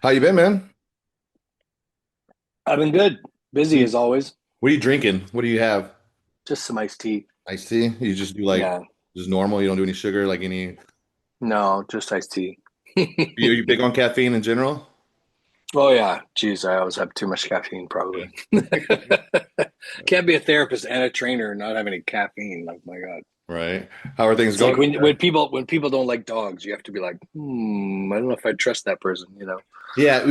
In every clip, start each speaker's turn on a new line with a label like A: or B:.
A: How you been, man?
B: I've been good.
A: What
B: Busy
A: are
B: as
A: you,
B: always.
A: what are you drinking? What do you have?
B: Just some iced tea.
A: Iced tea? You just do like
B: Yeah.
A: just normal. You don't do any sugar, like any.
B: No, just iced tea.
A: Are you big on caffeine in general?
B: Oh yeah. Geez, I always have too much caffeine, probably. Can't be a therapist and a trainer and not have any caffeine. Like my God.
A: Right. How are things
B: It's like
A: going?
B: when people don't like dogs, you have to be like, I don't know if I trust that person.
A: Yeah,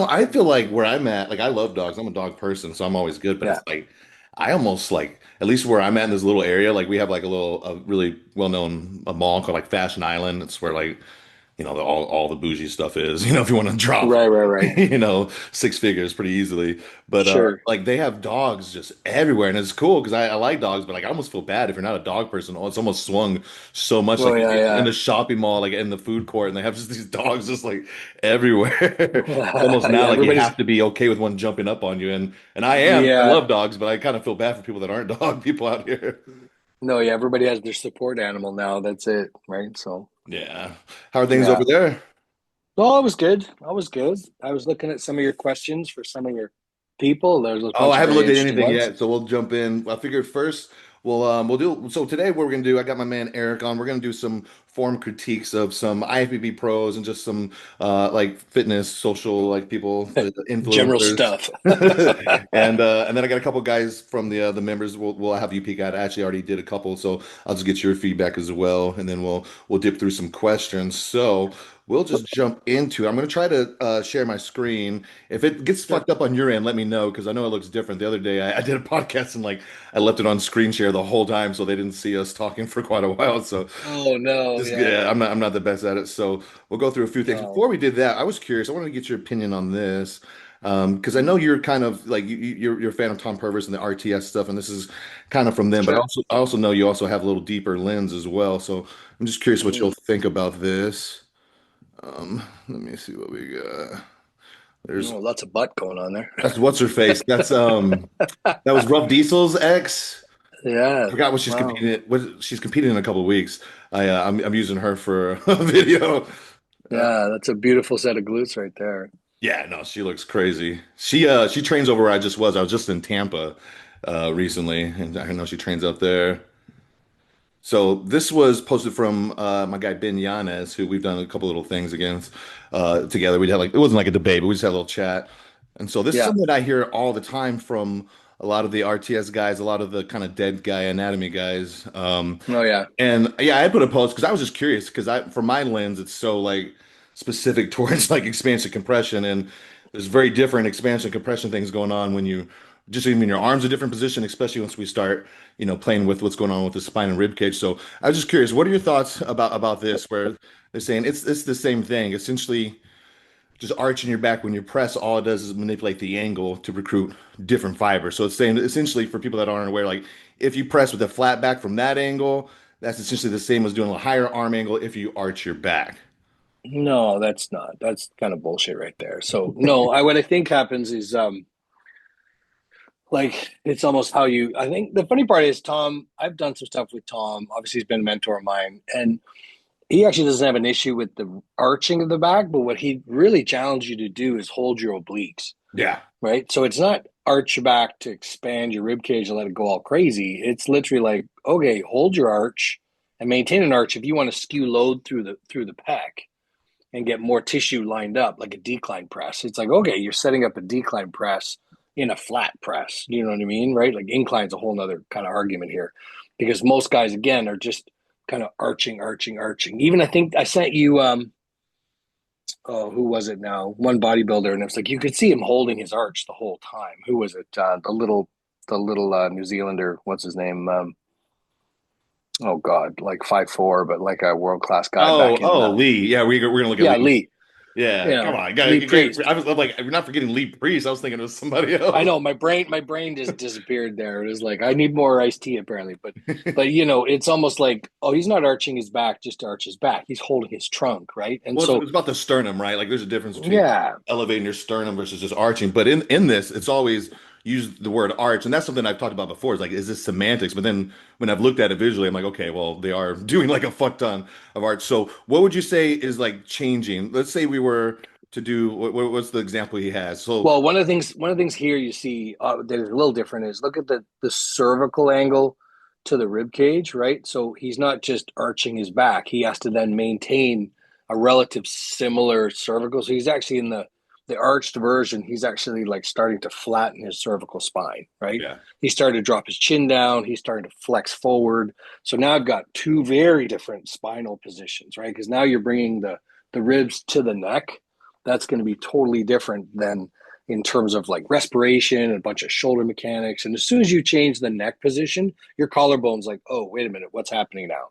A: I feel like where I'm at, like I love dogs. I'm a dog person, so I'm always good. But it's
B: Yeah.
A: like I almost like at least where I'm at in this little area, like we have like a really well-known a mall called like Fashion Island. It's where like all the bougie stuff is, if you want to drop,
B: Right, right, right.
A: six figures pretty easily. But
B: Sure.
A: like they have dogs just everywhere, and it's cool because I like dogs, but like I almost feel bad if you're not a dog person. Oh, it's almost swung so much.
B: Oh
A: Like you
B: yeah,
A: get in
B: yeah.
A: the shopping mall, like in the food court, and they have just these dogs just like everywhere. It's almost now
B: Yeah,
A: like you
B: everybody's
A: have to be okay with one jumping up on you, and I am. I
B: yeah.
A: love dogs, but I kind of feel bad for people that aren't dog people out here.
B: No, yeah, everybody has their support animal now. That's it, right? So
A: Yeah. How are things over
B: yeah.
A: there?
B: Oh, I was good. I was good. I was looking at some of your questions for some of your people. There's a
A: Oh, I
B: bunch of
A: haven't
B: very
A: looked at
B: interesting
A: anything
B: ones.
A: yet, so we'll jump in. I figured first we'll do so today what we're gonna do, I got my man Eric on. We're gonna do some form critiques of some IFBB pros and just some like fitness, social like people,
B: General
A: influencers.
B: stuff.
A: And then I got a couple guys from the members we'll have you peek at. I actually already did a couple, so I'll just get your feedback as well, and then we'll dip through some questions. So we'll just jump into it. I'm gonna try to share my screen. If it gets
B: Sure.
A: fucked up on your end, let me know because I know it looks different. The other day I did a podcast and like I left it on screen share the whole time, so they didn't see us talking for quite a while. So
B: Oh no,
A: just
B: yeah.
A: yeah, I'm not the best at it. So we'll go through a few things.
B: No.
A: Before we did that, I was curious. I wanted to get your opinion on this. Because I know you're kind of like you're a fan of Tom Purvis and the RTS stuff, and this is kind of from them. But
B: Sure.
A: I also know you also have a little deeper lens as well. So I'm just curious what
B: Hmm.
A: you'll think about this. Let me see what we got. There's
B: Oh, lots of butt going on there.
A: that's what's her face. That was Rough Diesel's ex. I
B: Yeah.
A: forgot what she's
B: Wow.
A: competing in. What she's competing in a couple of weeks. I'm using her for a video. Uh,
B: Yeah, that's a beautiful set of glutes right there.
A: yeah, no, she looks crazy. She trains over where I just was. I was just in Tampa recently, and I know she trains out there. So this was posted from my guy Ben Yanez, who we've done a couple little things against together. We had like it wasn't like a debate, but we just had a little chat. And so this is
B: Yeah.
A: something that I hear all the time from a lot of the RTS guys, a lot of the kind of dead guy anatomy guys.
B: Oh yeah.
A: And yeah, I put a post because I was just curious because from my lens, it's so like specific towards like expansion compression, and there's very different expansion compression things going on when you just even your arms a different position, especially once we start, playing with what's going on with the spine and rib cage. So I was just curious, what are your thoughts about this? Where they're saying it's the same thing, essentially just arching your back when you press, all it does is manipulate the angle to recruit different fibers. So it's saying essentially for people that aren't aware, like if you press with a flat back from that angle, that's essentially the same as doing a higher arm angle if you arch your back.
B: No, that's not. That's kind of bullshit right there. So no, what I think happens is like it's almost how you I think the funny part is Tom, I've done some stuff with Tom. Obviously he's been a mentor of mine and he actually doesn't have an issue with the arching of the back, but what he really challenged you to do is hold your obliques,
A: Yeah.
B: right? So it's not arch your back to expand your rib cage and let it go all crazy. It's literally like, okay, hold your arch and maintain an arch if you want to skew load through the pec and get more tissue lined up, like a decline press. It's like, okay, you're setting up a decline press in a flat press. You know what I mean? Right? Like incline's a whole nother kind of argument here. Because most guys again are just kind of arching, arching, arching. Even I think I sent you oh, who was it now? One bodybuilder, and it was like you could see him holding his arch the whole time. Who was it? The little New Zealander, what's his name? Oh God, like 5'4", but like a world class guy
A: Oh,
B: back in
A: oh, Lee. Yeah, we're gonna look at
B: yeah,
A: Lee.
B: Lee.
A: Yeah,
B: You
A: come
B: know,
A: on,
B: Lee
A: I
B: Priest.
A: was like, we're not forgetting Lee Priest. I was thinking it was somebody
B: I
A: else.
B: know my brain just disappeared there. It was like I need more iced tea apparently, but it's almost like oh he's not arching his back just to arch his back. He's holding his trunk, right? And
A: Well,
B: so
A: it's about the sternum, right? Like, there's a difference between
B: yeah,
A: elevating your sternum versus just arching. But in this, it's always used the word arch, and that's something I've talked about before. Is like, is this semantics? But then when I've looked at it visually, I'm like, okay, well, they are doing like a fuck ton of arch. So, what would you say is like changing? Let's say we were to do what's the example he has? So
B: Well, one of the things here you see that is a little different is look at the cervical angle to the rib cage, right? So he's not just arching his back; he has to then maintain a relative similar cervical. So he's actually in the arched version. He's actually like starting to flatten his cervical spine, right?
A: yeah,
B: He's starting to drop his chin down. He's starting to flex forward. So now I've got two very different spinal positions, right? Because now you're bringing the ribs to the neck. That's going to be totally different than in terms of like respiration and a bunch of shoulder mechanics. And as soon as you change the neck position, your collarbone's like, oh, wait a minute, what's happening now?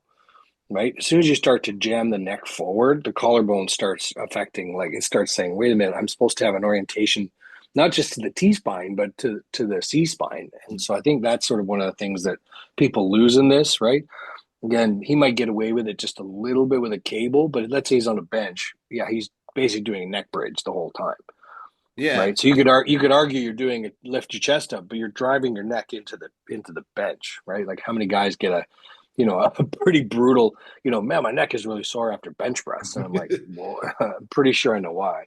B: Right? As soon as you start to jam the neck forward, the collarbone starts affecting, like it starts saying, wait a minute, I'm supposed to have an orientation, not just to the T spine, but to the C spine. And so I think that's sort of one of the things that people lose in this, right? Again, he might get away with it just a little bit with a cable, but let's say he's on a bench. Yeah, he's basically doing a neck bridge the whole time,
A: yeah.
B: right? So you could argue you're doing it, lift your chest up, but you're driving your neck into the bench, right? Like how many guys get a pretty brutal, man, my neck is really sore after bench press, and I'm like, well, I'm pretty sure I know why.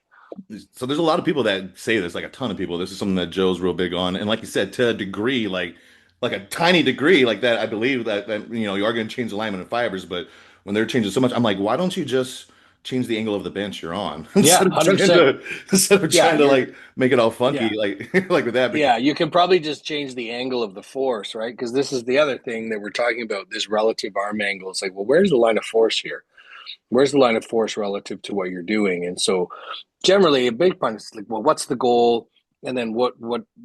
A: So there's a lot of people that say this, like a ton of people. This is something that Joe's real big on, and like you said, to a degree, like a tiny degree, like that. I believe that you are going to change the alignment of fibers, but when they're changing so much, I'm like, why don't you just change the angle of the bench you're on
B: Yeah,
A: instead of trying
B: 100%.
A: to instead of
B: Yeah,
A: trying to
B: you're
A: like make it all funky,
B: yeah.
A: like like with that? Because
B: Yeah, you can probably just change the angle of the force, right? Because this is the other thing that we're talking about, this relative arm angle. It's like, well, where's the line of force here? Where's the line of force relative to what you're doing? And so generally a big part is like, well, what's the goal? And then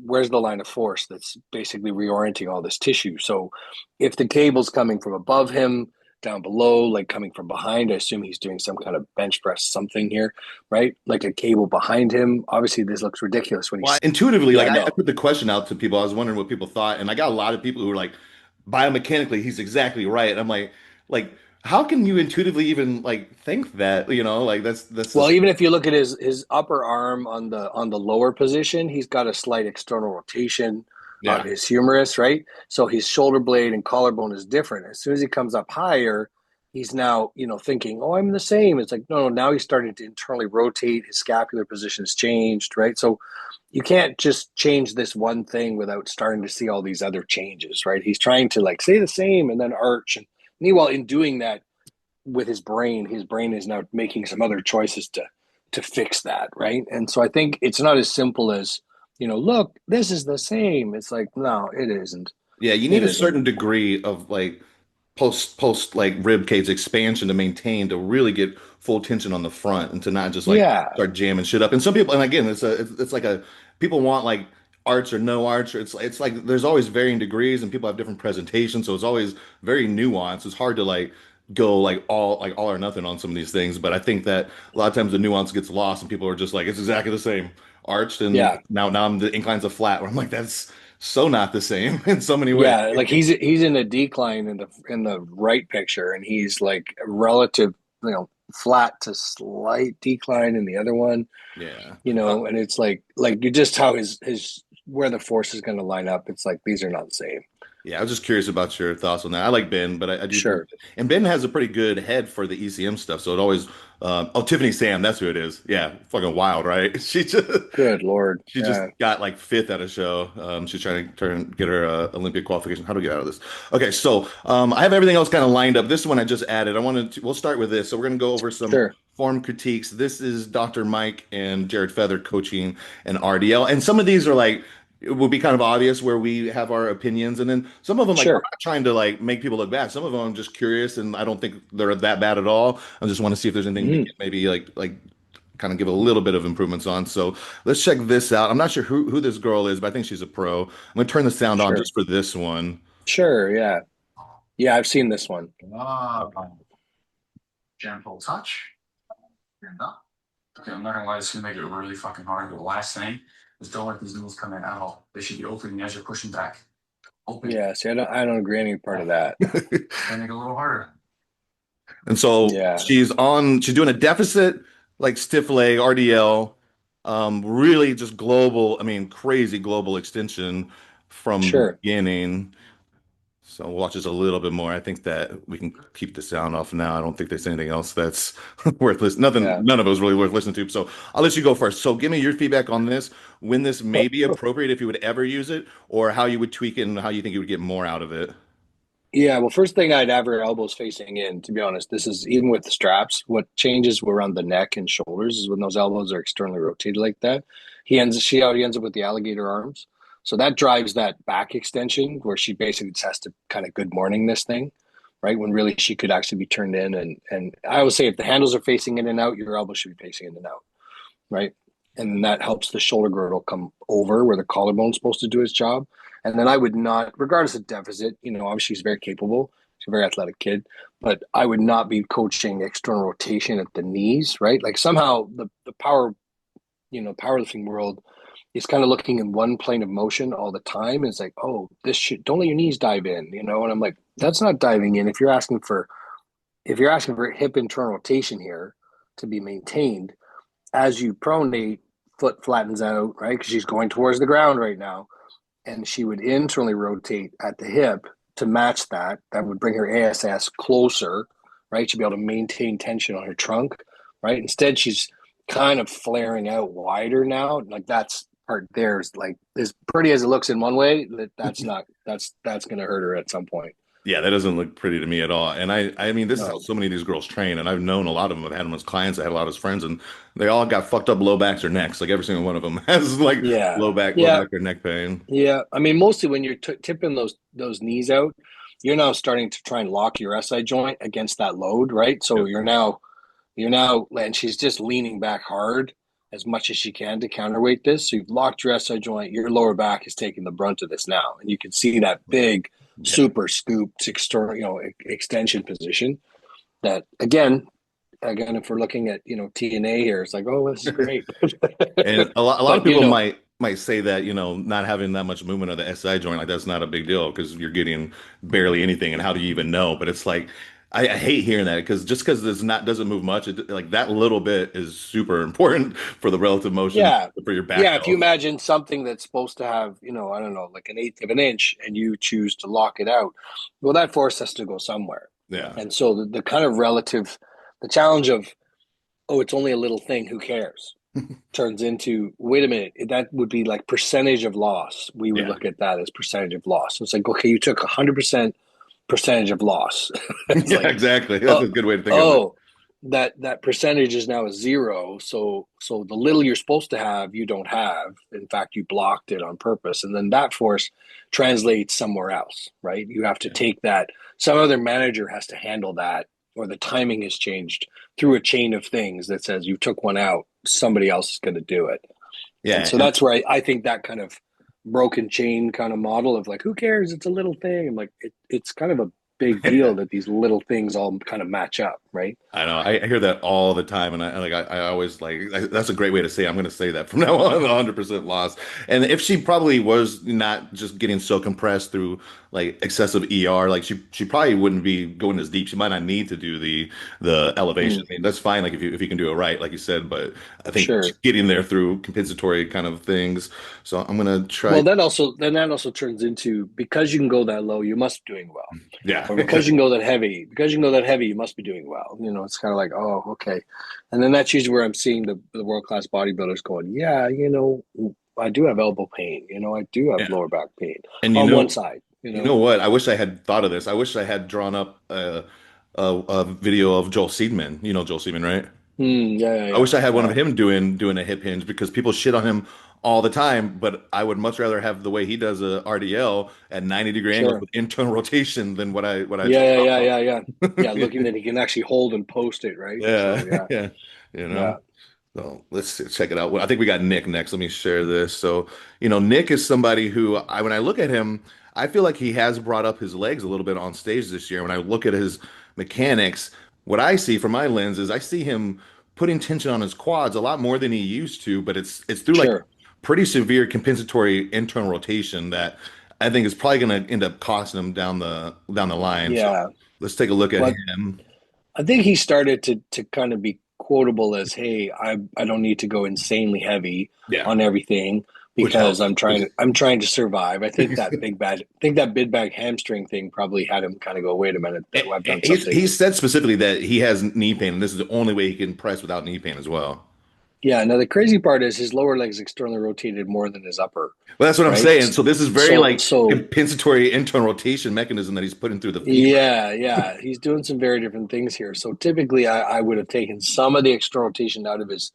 B: where's the line of force that's basically reorienting all this tissue? So if the cable's coming from above him, down below, like coming from behind, I assume he's doing some kind of bench press something here, right? Like a cable behind him. Obviously, this looks ridiculous when
A: well,
B: he's,
A: intuitively,
B: yeah,
A: like I
B: no.
A: put the question out to people. I was wondering what people thought, and I got a lot of people who were like, biomechanically, he's exactly right. I'm like, how can you intuitively even like think that? Like that's
B: Well,
A: just
B: even if you look at his upper arm on the lower position, he's got a slight external rotation of
A: yeah.
B: his humerus, right? So his shoulder blade and collarbone is different. As soon as he comes up higher, he's now, thinking, "Oh, I'm the same." It's like, no, no, now he's starting to internally rotate. His scapular position has changed, right? So you can't just change this one thing without starting to see all these other changes, right? He's trying to like stay the same and then arch, and meanwhile, in doing that with his brain is now making some other choices to fix that, right? And so I think it's not as simple as, look, this is the same. It's like, no, it isn't.
A: Yeah, you need
B: It
A: a
B: isn't.
A: certain degree of like post like rib cage expansion to maintain to really get full tension on the front and to not just like
B: Yeah,
A: start jamming shit up. And some people, and again, it's like a people want like arch or no arch. Or it's like there's always varying degrees and people have different presentations, so it's always very nuanced. It's hard to like go like all or nothing on some of these things. But I think that a lot of times the nuance gets lost and people are just like it's exactly the same arched and
B: yeah,
A: now I'm the inclines of flat where I'm like that's so not the same in so many ways.
B: yeah. Like he's in a decline in the right picture, and he's like relative, flat to slight decline in the other one,
A: Yeah.
B: and it's like you just how his where the force is going to line up. It's like these are not the same.
A: Yeah, I was just curious about your thoughts on that. I like Ben, but I do think,
B: Sure.
A: and Ben has a pretty good head for the ECM stuff. So it always, oh, Tiffany Sam, that's who it is. Yeah, fucking wild, right?
B: Good Lord.
A: She just
B: Yeah.
A: got like fifth at a show. She's trying to get her Olympic qualification. How do we get out of this? Okay, so I have everything else kind of lined up. This one I just added. We'll start with this. So we're gonna go over some
B: Sure.
A: form critiques. This is Dr. Mike and Jared Feather coaching and RDL, and some of these are like it will be kind of obvious where we have our opinions, and then some of them like I'm
B: Sure.
A: not trying to like make people look bad. Some of them I'm just curious, and I don't think they're that bad at all. I just want to see if there's anything we
B: Mhm.
A: can maybe like kind of give a little bit of improvements on. So let's check this out. I'm not sure who this girl is, but I think she's a pro. I'm gonna turn the sound on
B: Sure.
A: just for this one.
B: Sure. Yeah. Yeah. I've seen this one.
C: Ah, gentle touch. And up. Okay, I'm not gonna lie, it's gonna make it really fucking hard. But the last thing is don't let these needles come in at all. They should be opening as you're pushing back. Open.
B: Yeah. See, I don't agree any part of that.
C: And make it a little harder.
A: And so
B: Yeah.
A: she's doing a deficit, like stiff leg, RDL, really just global, I mean, crazy global extension from the
B: Sure.
A: beginning. So we'll watch this a little bit more. I think that we can keep the sound off now. I don't think there's anything else that's worth listening. Nothing,
B: Yeah.
A: none of it was really worth listening to. So I'll let you go first. So give me your feedback on this, when this may be appropriate, if you would ever use it, or how you would tweak it and how you think you would get more out of it.
B: Yeah, well, first thing I'd have her elbows facing in, to be honest. This is even with the straps. What changes around the neck and shoulders is when those elbows are externally rotated like that. See how he ends up with the alligator arms? So that drives that back extension where she basically just has to kind of good morning this thing, right? When really she could actually be turned in. And I always say if the handles are facing in and out, your elbow should be facing in and out, right? And then that helps the shoulder girdle come over where the collarbone's supposed to do its job. And then I would not, regardless of deficit, obviously she's very capable. She's a very athletic kid, but I would not be coaching external rotation at the knees, right? Like somehow the powerlifting world is kind of looking in one plane of motion all the time. It's like, oh, don't let your knees dive in, And I'm like, that's not diving in. If you're asking for hip internal rotation here to be maintained, as you pronate, foot flattens out, right? Because she's going towards the ground right now. And she would internally rotate at the hip to match that. That would bring her ASS closer, right? She'd be able to maintain tension on her trunk, right? Instead, she's kind of flaring out wider now. Like that's part there is like as pretty as it looks in one way, that's not that's going to hurt her at some point.
A: Yeah, that doesn't look pretty to me at all. And I mean, this is how
B: No.
A: so many of these girls train. And I've known a lot of them. I've had them as clients. I had a lot of friends, and they all got fucked up low backs or necks. Like every single one of them has like
B: Yeah.
A: low
B: Yeah.
A: back or neck pain.
B: Yeah. I mean, mostly when you're tipping those knees out, you're now starting to try and lock your SI joint against that load, right? So
A: Yep.
B: you're now, and she's just leaning back hard as much as she can to counterweight this. So you've locked your SI joint. Your lower back is taking the brunt of this now, and you can see that big,
A: Yeah.
B: super scooped external, extension position. That again, if we're looking at TNA here, it's like, oh, this is great.
A: And a lot of
B: But
A: people might say that, not having that much movement of the SI joint, like that's not a big deal because you're getting barely anything. And how do you even know? But it's like, I hate hearing that because just because this not doesn't move much, like that little bit is super important for the relative motion
B: yeah,
A: for your back
B: yeah. If you
A: health.
B: imagine something that's supposed to have, I don't know, like an eighth of an inch, and you choose to lock it out, well, that force has to go somewhere.
A: Yeah.
B: And so the kind of the challenge of, oh, it's only a little thing, who cares? Turns into, wait a minute, that would be like percentage of loss. We would
A: Yeah.
B: look at that as percentage of loss. So it's like, okay, you took 100% percentage of loss. It's
A: Yeah,
B: like,
A: exactly. That's
B: oh,
A: a good way to think of it.
B: oh, that percentage is now a zero. So the little you're supposed to have, you don't have. In fact, you blocked it on purpose, and then that force translates somewhere else, right? You have to
A: Yeah.
B: take that. Some other manager has to handle that, or the timing has changed through a chain of things that says you took one out, somebody else is going to do it. And
A: Yeah.
B: so that's where I think that kind of broken chain kind of model of like, who cares? It's a little thing. I'm like, it's kind of a big deal that these little things all kind of match up, right?
A: I know. I hear that all the time, and I always that's a great way to say it. I'm going to say that from now on, 100% loss. And if she probably was not just getting so compressed through like excessive ER, like she probably wouldn't be going as deep. She might not need to do the elevation.
B: Mm,
A: I mean, that's fine, like if you can do it right, like you said. But I think
B: sure.
A: getting there through compensatory kind of things. So I'm gonna try.
B: Well, that also turns into, because you can go that low, you must be doing well.
A: Yeah,
B: Or because you can go that heavy, you must be doing well. It's kind of like, oh, okay. And then that's usually where I'm seeing the world-class bodybuilders going, yeah, I do have elbow pain. I do have
A: yeah.
B: lower back pain
A: And
B: on one side,
A: you know what? I wish I had thought of this. I wish I had drawn up a video of Joel Seedman. You know Joel Seedman, right?
B: Yeah, yeah,
A: I
B: yeah,
A: wish I had one of
B: yeah.
A: him doing a hip hinge because people shit on him all the time, but I would much rather have the way he does a RDL at 90-degree angles
B: Sure.
A: with internal rotation than what I just
B: Yeah,
A: talked
B: yeah, yeah, yeah, yeah. Yeah,
A: about.
B: looking that he can actually hold and post it, right?
A: Yeah,
B: So yeah,
A: yeah, you know.
B: yeah,
A: So check it out. Well, I think we got Nick next. Let me share this. So, Nick is somebody who when I look at him, I feel like he has brought up his legs a little bit on stage this year. When I look at his mechanics, what I see from my lens is I see him putting tension on his quads a lot more than he used to, but it's through like
B: sure.
A: pretty severe compensatory internal rotation that I think is probably going to end up costing him down the line. So
B: Yeah.
A: let's take a look at
B: Well,
A: him.
B: I think he started to kind of be quotable as, hey, I don't need to go insanely heavy
A: Yeah.
B: on everything,
A: which
B: because
A: helps.
B: I'm trying to survive. I think that big bag hamstring thing probably had him kind of go, wait a minute, I've done something.
A: He said specifically that he has knee pain, and this is the only way he can press without knee pain as well.
B: Yeah. Now the crazy part is his lower leg's externally rotated more than his upper,
A: Well, that's what I'm
B: right?
A: saying. So this is very
B: So
A: like
B: so
A: compensatory internal rotation mechanism that he's putting through the feet.
B: yeah, he's doing some very different things here. So typically, I would have taken some of the external rotation out of his.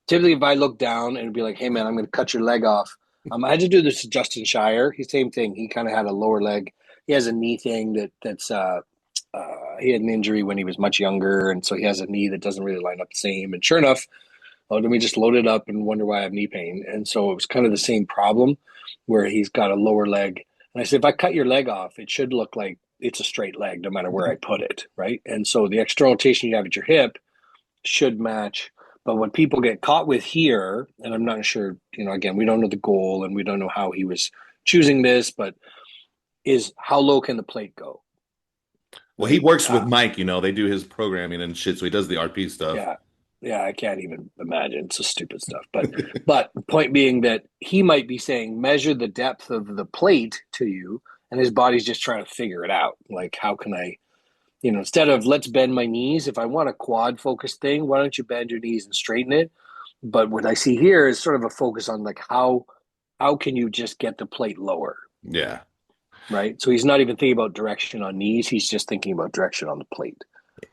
B: Typically, if I look down and be like, "Hey, man, I'm going to cut your leg off," I had to do this to Justin Shier. He same thing. He kind of had a lower leg. He has a knee thing that's he had an injury when he was much younger, and so he has a knee that doesn't really line up the same. And sure enough, oh, let me just load it up and wonder why I have knee pain. And so it was kind of the same problem where he's got a lower leg. And I said, if I cut your leg off, it should look like it's a straight leg no matter where I put it, right? And so the external rotation you have at your hip should match. But what people get caught with here, and I'm not sure, again, we don't know the goal and we don't know how he was choosing this, but is how low can the plate go?
A: Well, he
B: Right?
A: works with Mike, they do his programming and shit, so he does the RP stuff.
B: Yeah. Yeah, I can't even imagine. It's just stupid stuff. But the point being that he might be saying measure the depth of the plate to you, and his body's just trying to figure it out. Like, how can I, instead of let's bend my knees, if I want a quad focused thing, why don't you bend your knees and straighten it? But what I see here is sort of a focus on like how can you just get the plate lower?
A: Yeah.
B: Right. So he's not even thinking about direction on knees, he's just thinking about direction on the plate.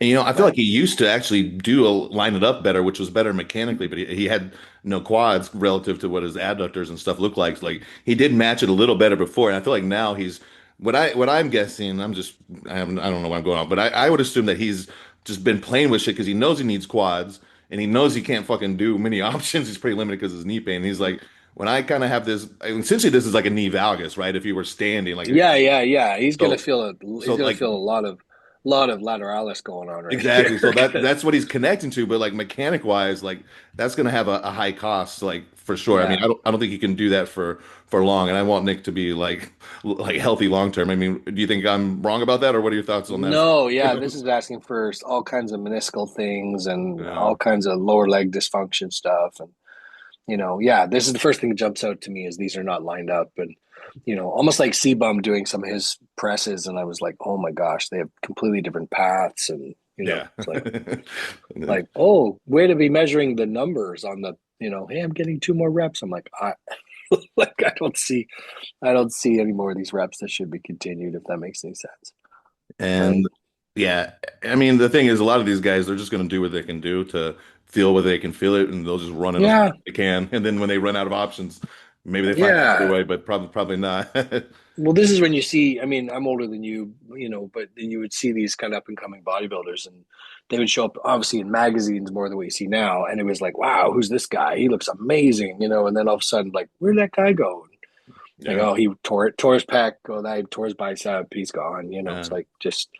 A: And, I feel like
B: Right.
A: he used to actually line it up better, which was better mechanically, but he had no quads relative to what his adductors and stuff look like. Like he did match it a little better before, and I feel like now he's what I'm guessing. I don't know what I'm going on, but I would assume that he's just been playing with shit because he knows he needs quads and he knows he can't fucking do many options. He's pretty limited because of his knee pain. And he's like, when I kind of have this, essentially this is like a knee valgus, right? If you were standing, like
B: Yeah. He's gonna
A: so,
B: feel
A: so like
B: a lot of lateralis going on right
A: exactly. So
B: here.
A: that's what he's connecting to, but like mechanic wise, like that's gonna have a high cost, like for sure. I mean,
B: Yeah.
A: I don't think he can do that for long, and I want Nick to be like healthy long term. I mean, do you think I'm wrong about that, or what are your thoughts on that?
B: No, yeah, this is asking for all kinds of meniscal things and
A: Yeah,
B: all kinds of lower leg dysfunction stuff. And, yeah, this is the first thing that jumps out to me is these are not lined up. And, almost like C-Bum doing some of his presses. And I was like, oh my gosh, they have completely different paths. And,
A: yeah.
B: it's like, oh, way to be measuring the numbers on the, hey, I'm getting 2 more reps. I'm like, I don't see any more of these reps that should be continued, if that makes any sense.
A: And
B: Right.
A: yeah, I mean, the thing is, a lot of these guys, they're just going to do what they can do to feel whether they can feel it, and they'll just run it as hard
B: Yeah.
A: as they can. And then when they run out of options, maybe they find another
B: Yeah.
A: way, but probably not.
B: Well, this is when you see, I mean, I'm older than you, but then you would see these kind of up and coming bodybuilders and they would show up obviously in magazines more than what you see now. And it was like, wow, who's this guy? He looks amazing, and then all of a sudden, like, where'd that guy go? Like,
A: Yeah,
B: oh, he tore his pec, oh, that he tore his bicep, he's gone.
A: yeah.
B: It's like just,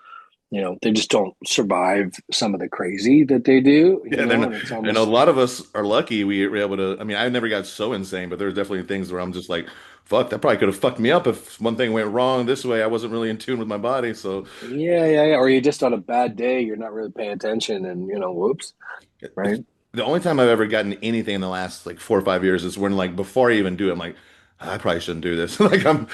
B: they just don't survive some of the crazy that they do,
A: Yeah, they're not,
B: and it's
A: and a
B: almost,
A: lot of us are lucky we were able to. I mean, I never got so insane, but there's definitely things where I'm just like, fuck, that probably could have fucked me up if one thing went wrong this way. I wasn't really in tune with my body. So
B: yeah. Or you're just on a bad day, you're not really paying attention and, whoops, right?
A: the only time I've ever gotten anything in the last like 4 or 5 years is when like before I even do it, I'm like, I probably shouldn't do this. I'm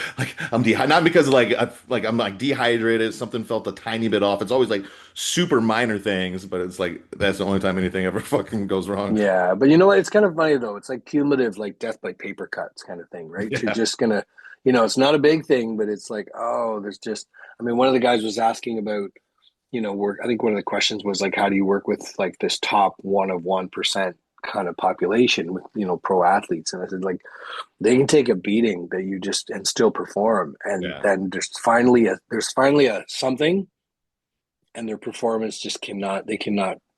A: not because I'm like dehydrated. Something felt a tiny bit off. It's always like super minor things, but it's like that's the only time anything ever fucking goes wrong.
B: Yeah, but you know what? It's kind of funny though. It's like cumulative, like death by paper cuts kind of thing, right? You're
A: Yeah.
B: just gonna, it's not a big thing, but it's like, oh, there's just. I mean, one of the guys was asking about, work. I think one of the questions was like, how do you work with like this top 1% kind of population with pro athletes? And I said like, they can take a beating that you just and still perform, and
A: Yeah.
B: then there's finally a something, and their performance just cannot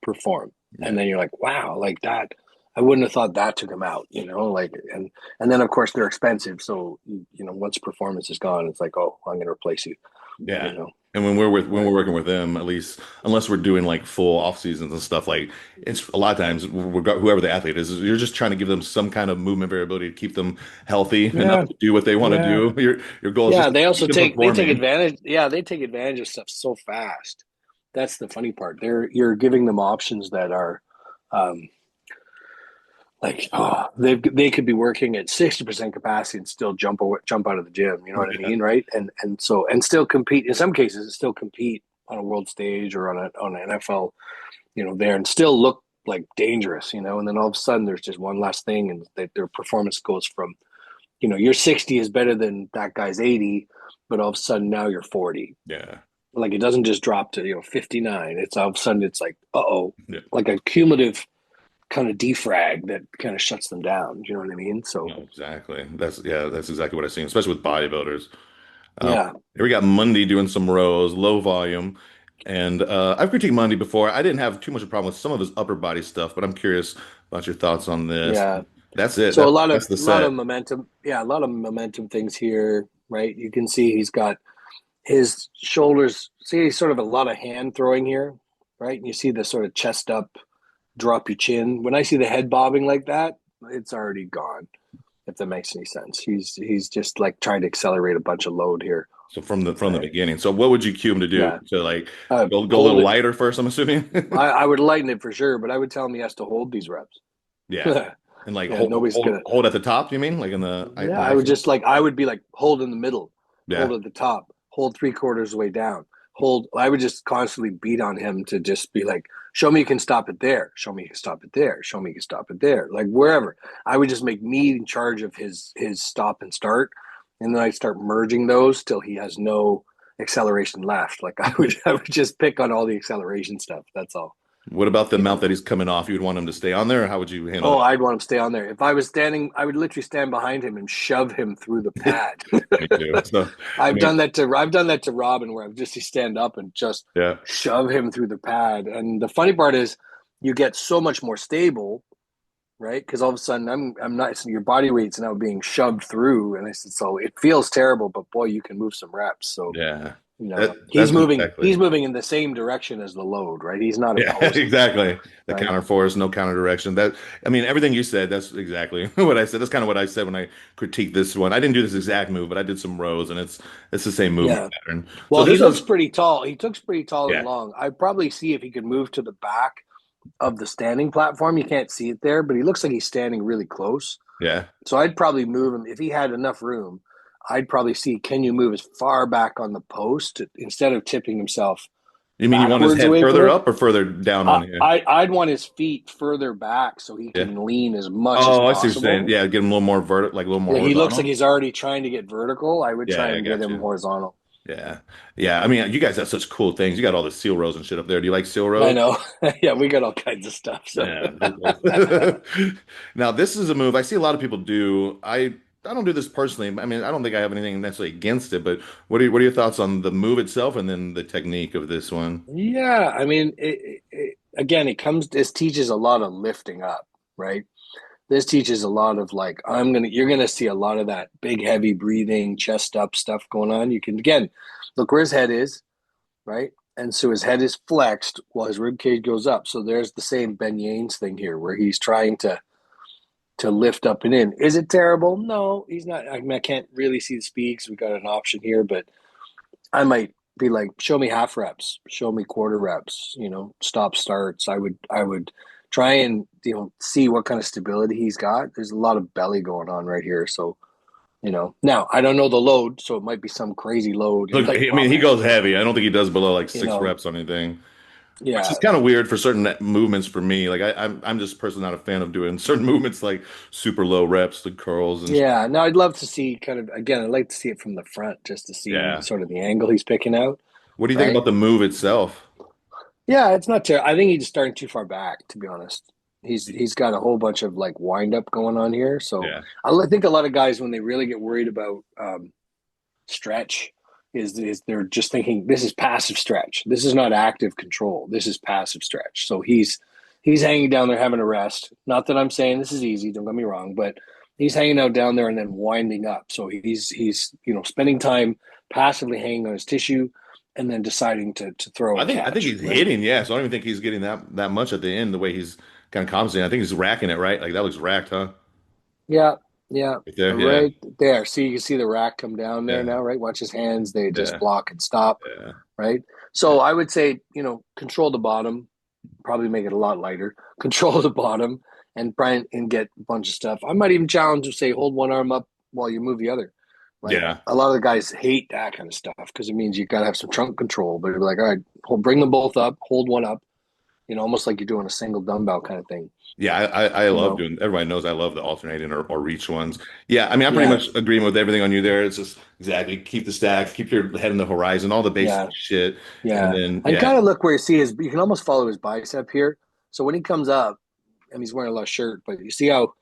B: perform. And
A: Yeah.
B: then you're like, wow, like that. I wouldn't have thought that took them out, like, and then of course they're expensive. So, once performance is gone, it's like, oh, I'm going to replace you, you
A: Yeah.
B: know,
A: And when
B: right.
A: we're working with them, at least unless we're doing like full off seasons and stuff, like it's a lot of times whoever the athlete is, you're just trying to give them some kind of movement variability to keep them healthy enough
B: Yeah.
A: to do what they want to
B: Yeah.
A: do. Your goal is
B: Yeah.
A: just to
B: They
A: keep
B: also
A: them
B: take
A: performing.
B: advantage. Yeah. They take advantage of stuff so fast. That's the funny part. You're giving them options that are, um, Like, they could be working at 60% capacity and still jump out of the gym. You know what I mean, right? And still compete. In some cases, still compete on a world stage or on an NFL, there and still look like dangerous. And then all of a sudden there's just one last thing, and their performance goes from, your 60 is better than that guy's 80, but all of a sudden now you're 40.
A: Yeah.
B: Like it doesn't just drop to 59. It's all of a sudden it's like,
A: Yeah.
B: like a cumulative kind of defrag that kind of shuts them down. Do you know what I mean? So
A: No, exactly. That's exactly what I've seen, especially with bodybuilders.
B: yeah,
A: Here we got Mundy doing some rows, low volume. And I've critiqued Mundy before. I didn't have too much of a problem with some of his upper body stuff, but I'm curious about your thoughts on this.
B: yeah.
A: That's it.
B: So
A: That's
B: a
A: the
B: lot
A: set.
B: of momentum. Yeah, a lot of momentum things here, right? You can see he's got his shoulders. See, he's sort of a lot of hand throwing here, right? And you see the sort of chest up, drop your chin. When I see the head bobbing like that, it's already gone. If that makes any sense, he's just like trying to accelerate a bunch of load here.
A: So from the
B: Right?
A: beginning. So what would you cue him to do?
B: Yeah,
A: To like go a
B: hold
A: little
B: it.
A: lighter first, I'm assuming?
B: I would lighten it for sure, but I would tell him he has to hold these reps.
A: Yeah.
B: Yeah,
A: And like
B: nobody's gonna.
A: hold at the top, you mean? Like in
B: Yeah,
A: the
B: I would
A: action?
B: just I would be like, hold in the middle,
A: Yeah.
B: hold at the top, hold three-quarters of the way down, hold. I would just constantly beat on him to just be like, show me you can stop it there, show me you can stop it there, show me you can stop it there, like wherever. I would just make me in charge of his stop and start, and then I'd start merging those till he has no acceleration left. Like I would just pick on all the acceleration stuff. That's all.
A: What about the
B: You
A: amount
B: know.
A: that he's coming off? You'd want him to stay on there, or how would you handle
B: Oh, I'd want him to stay on there. If I was standing, I would literally stand behind him and shove him through the
A: that?
B: pad.
A: Me too. So, I
B: I've
A: mean,
B: done that to Robin, where I've just stand up and just
A: yeah.
B: shove him through the pad. And the funny part is, you get so much more stable, right? Because all of a sudden, I'm not. So your body weight's now being shoved through, and I said, so it feels terrible, but boy, you can move some reps. So
A: Yeah.
B: he's
A: That's
B: moving.
A: exactly.
B: He's moving in the same direction as the load, right? He's not
A: Yeah,
B: opposing,
A: exactly. The
B: right?
A: counter force, no counter direction. I mean, everything you said, that's exactly what I said. That's kind of what I said when I critiqued this one. I didn't do this exact move, but I did some rows, and it's the same movement
B: Yeah.
A: pattern. So
B: Well, he
A: this
B: looks
A: was,
B: pretty tall. He looks pretty tall and
A: yeah,
B: long. I'd probably see if he could move to the back of the standing platform. You can't see it there, but he looks like he's standing really close.
A: yeah.
B: So I'd probably move him if he had enough room. I'd probably see, can you move as far back on the post instead of tipping himself
A: You mean you want his
B: backwards
A: head
B: away from
A: further
B: it?
A: up or further down on here?
B: I'd want his feet further back so he
A: Yeah.
B: can lean as much as
A: Oh, I see what you're saying.
B: possible.
A: Yeah, get him a little more like a little more
B: Yeah, he looks like
A: horizontal.
B: he's already trying to get vertical. I would try
A: Yeah, I
B: and get
A: got
B: him
A: you.
B: horizontal.
A: Yeah. Yeah. I mean, you guys have such cool things. You got all the seal rows and shit up there. Do you like seal
B: I
A: rows?
B: know. Yeah, we got all kinds of stuff. So
A: Yeah. Now, this is a move I see a lot of people do. I don't do this personally. I mean, I don't think I have anything necessarily against it, but what are your thoughts on the move itself and then the technique of this one?
B: yeah, I mean, again, this teaches a lot of lifting up, right? This teaches a lot of like, you're gonna see a lot of that big, heavy breathing, chest up stuff going on. You can, again, look where his head is, right? And so his head is flexed while his rib cage goes up. So there's the same Ben Yanes thing here, where he's trying to lift up and in. Is it terrible? No, he's not. I mean, I can't really see the speeds. We got an option here, but I might be like, show me half reps, show me quarter reps, stop starts. I would try and, see what kind of stability he's got. There's a lot of belly going on right here. So, now I don't know the load, so it might be some crazy load.
A: Look,
B: Like
A: I mean, he
B: Robin,
A: goes heavy. I don't think he does below like
B: you
A: six
B: know,
A: reps on anything, which is
B: yeah.
A: kind of weird for certain movements for me. Like I'm just personally not a fan of doing certain movements like super low reps, the curls and
B: Yeah. Now I'd love to see again, I'd like to see it from the front just to see
A: yeah.
B: sort of the angle he's picking out.
A: What do you think
B: Right.
A: about the move itself?
B: Yeah, it's not terrible. I think he's just starting too far back, to be honest. He's got a whole bunch of like wind up going on here. So
A: Yeah.
B: I think a lot of guys, when they really get worried about stretch, is they're just thinking this is passive stretch. This is not active control. This is passive stretch. So he's hanging down there having a rest. Not that I'm saying this is easy. Don't get me wrong, but he's hanging out down there and then winding up. So he's spending time passively hanging on his tissue and then deciding to throw
A: I
B: and
A: think
B: catch.
A: he's
B: Right.
A: hitting, yeah. So I don't even think he's getting that much at the end, the way he's kind of compensating. I think he's racking it, right? Like that looks racked, huh?
B: Yeah, yeah,
A: Right there, yeah.
B: right there. See, you can see the rack come down there
A: Yeah.
B: now, right? Watch his hands; they just
A: Yeah.
B: block and stop,
A: Yeah.
B: right?
A: Yeah.
B: So I would say, control the bottom, probably make it a lot lighter. Control the bottom, and try and get a bunch of stuff. I might even challenge to say hold one arm up while you move the other. Like
A: Yeah.
B: a lot of the guys hate that kind of stuff because it means you got to have some trunk control. But you're like, all right, bring them both up, hold one up, almost like you're doing a single dumbbell kind of thing.
A: Yeah, I
B: You
A: love
B: know,
A: doing, everybody knows I love the alternating or reach ones. Yeah, I mean, I'm pretty
B: yeah,
A: much agreeing with everything on you there. It's just exactly keep the stack, keep your head in the horizon, all the basic
B: yeah,
A: shit. And
B: yeah.
A: then,
B: And
A: yeah,
B: kind of look where you see his. You can almost follow his bicep here. So when he comes up, and he's wearing a lot of shirt, but you see how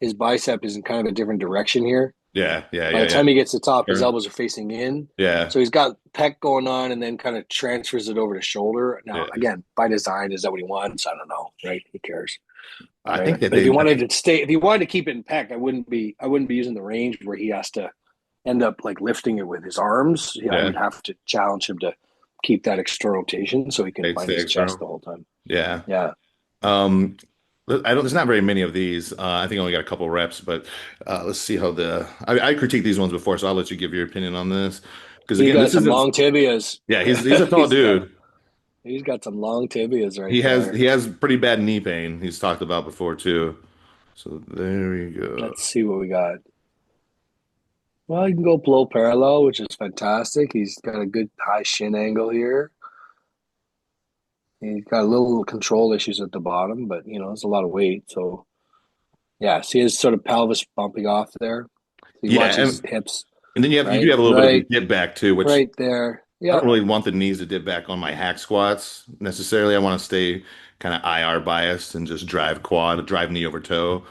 B: his bicep is in kind of a different direction here.
A: yeah, yeah,
B: By
A: yeah,
B: the
A: yeah.
B: time he gets to the top, his
A: Sure.
B: elbows are facing in.
A: Yeah,
B: So he's got pec going on and then kind of transfers it over to shoulder. Now,
A: yeah.
B: again, by design, is that what he wants? I don't know, right? Who cares?
A: I
B: Right.
A: think that
B: But
A: they,
B: if he wanted to keep it in pec, I wouldn't be using the range where he has to end up like lifting it with his arms. Yeah, I
A: yeah,
B: would have to challenge him to keep that extra rotation so he can
A: they
B: find
A: stay
B: his chest
A: external.
B: the whole time.
A: Yeah.
B: Yeah.
A: Um, there's not very many of these. I think I only got a couple reps, but let's see how I critiqued these ones before, so I'll let you give your opinion on this. Because
B: He's
A: again,
B: got
A: this
B: some
A: isn't,
B: long tibias.
A: yeah, he's a tall dude.
B: He's got some long tibias right
A: He
B: there.
A: has pretty bad knee pain. He's talked about before too. So there we go.
B: Let's see what we got. Well, you can go below parallel, which is fantastic. He's got a good high shin angle here. He's got a little control issues at the bottom, but it's a lot of weight. So yeah, see his sort of pelvis bumping off there. So he
A: Yeah,
B: watches his hips,
A: and then you do
B: right?
A: have a little bit of a
B: Right,
A: dip back too, which
B: right there.
A: I don't
B: Yep,
A: really want the knees to dip back on my hack squats necessarily. I want to stay kind of IR biased and just drive quad, drive knee over toe.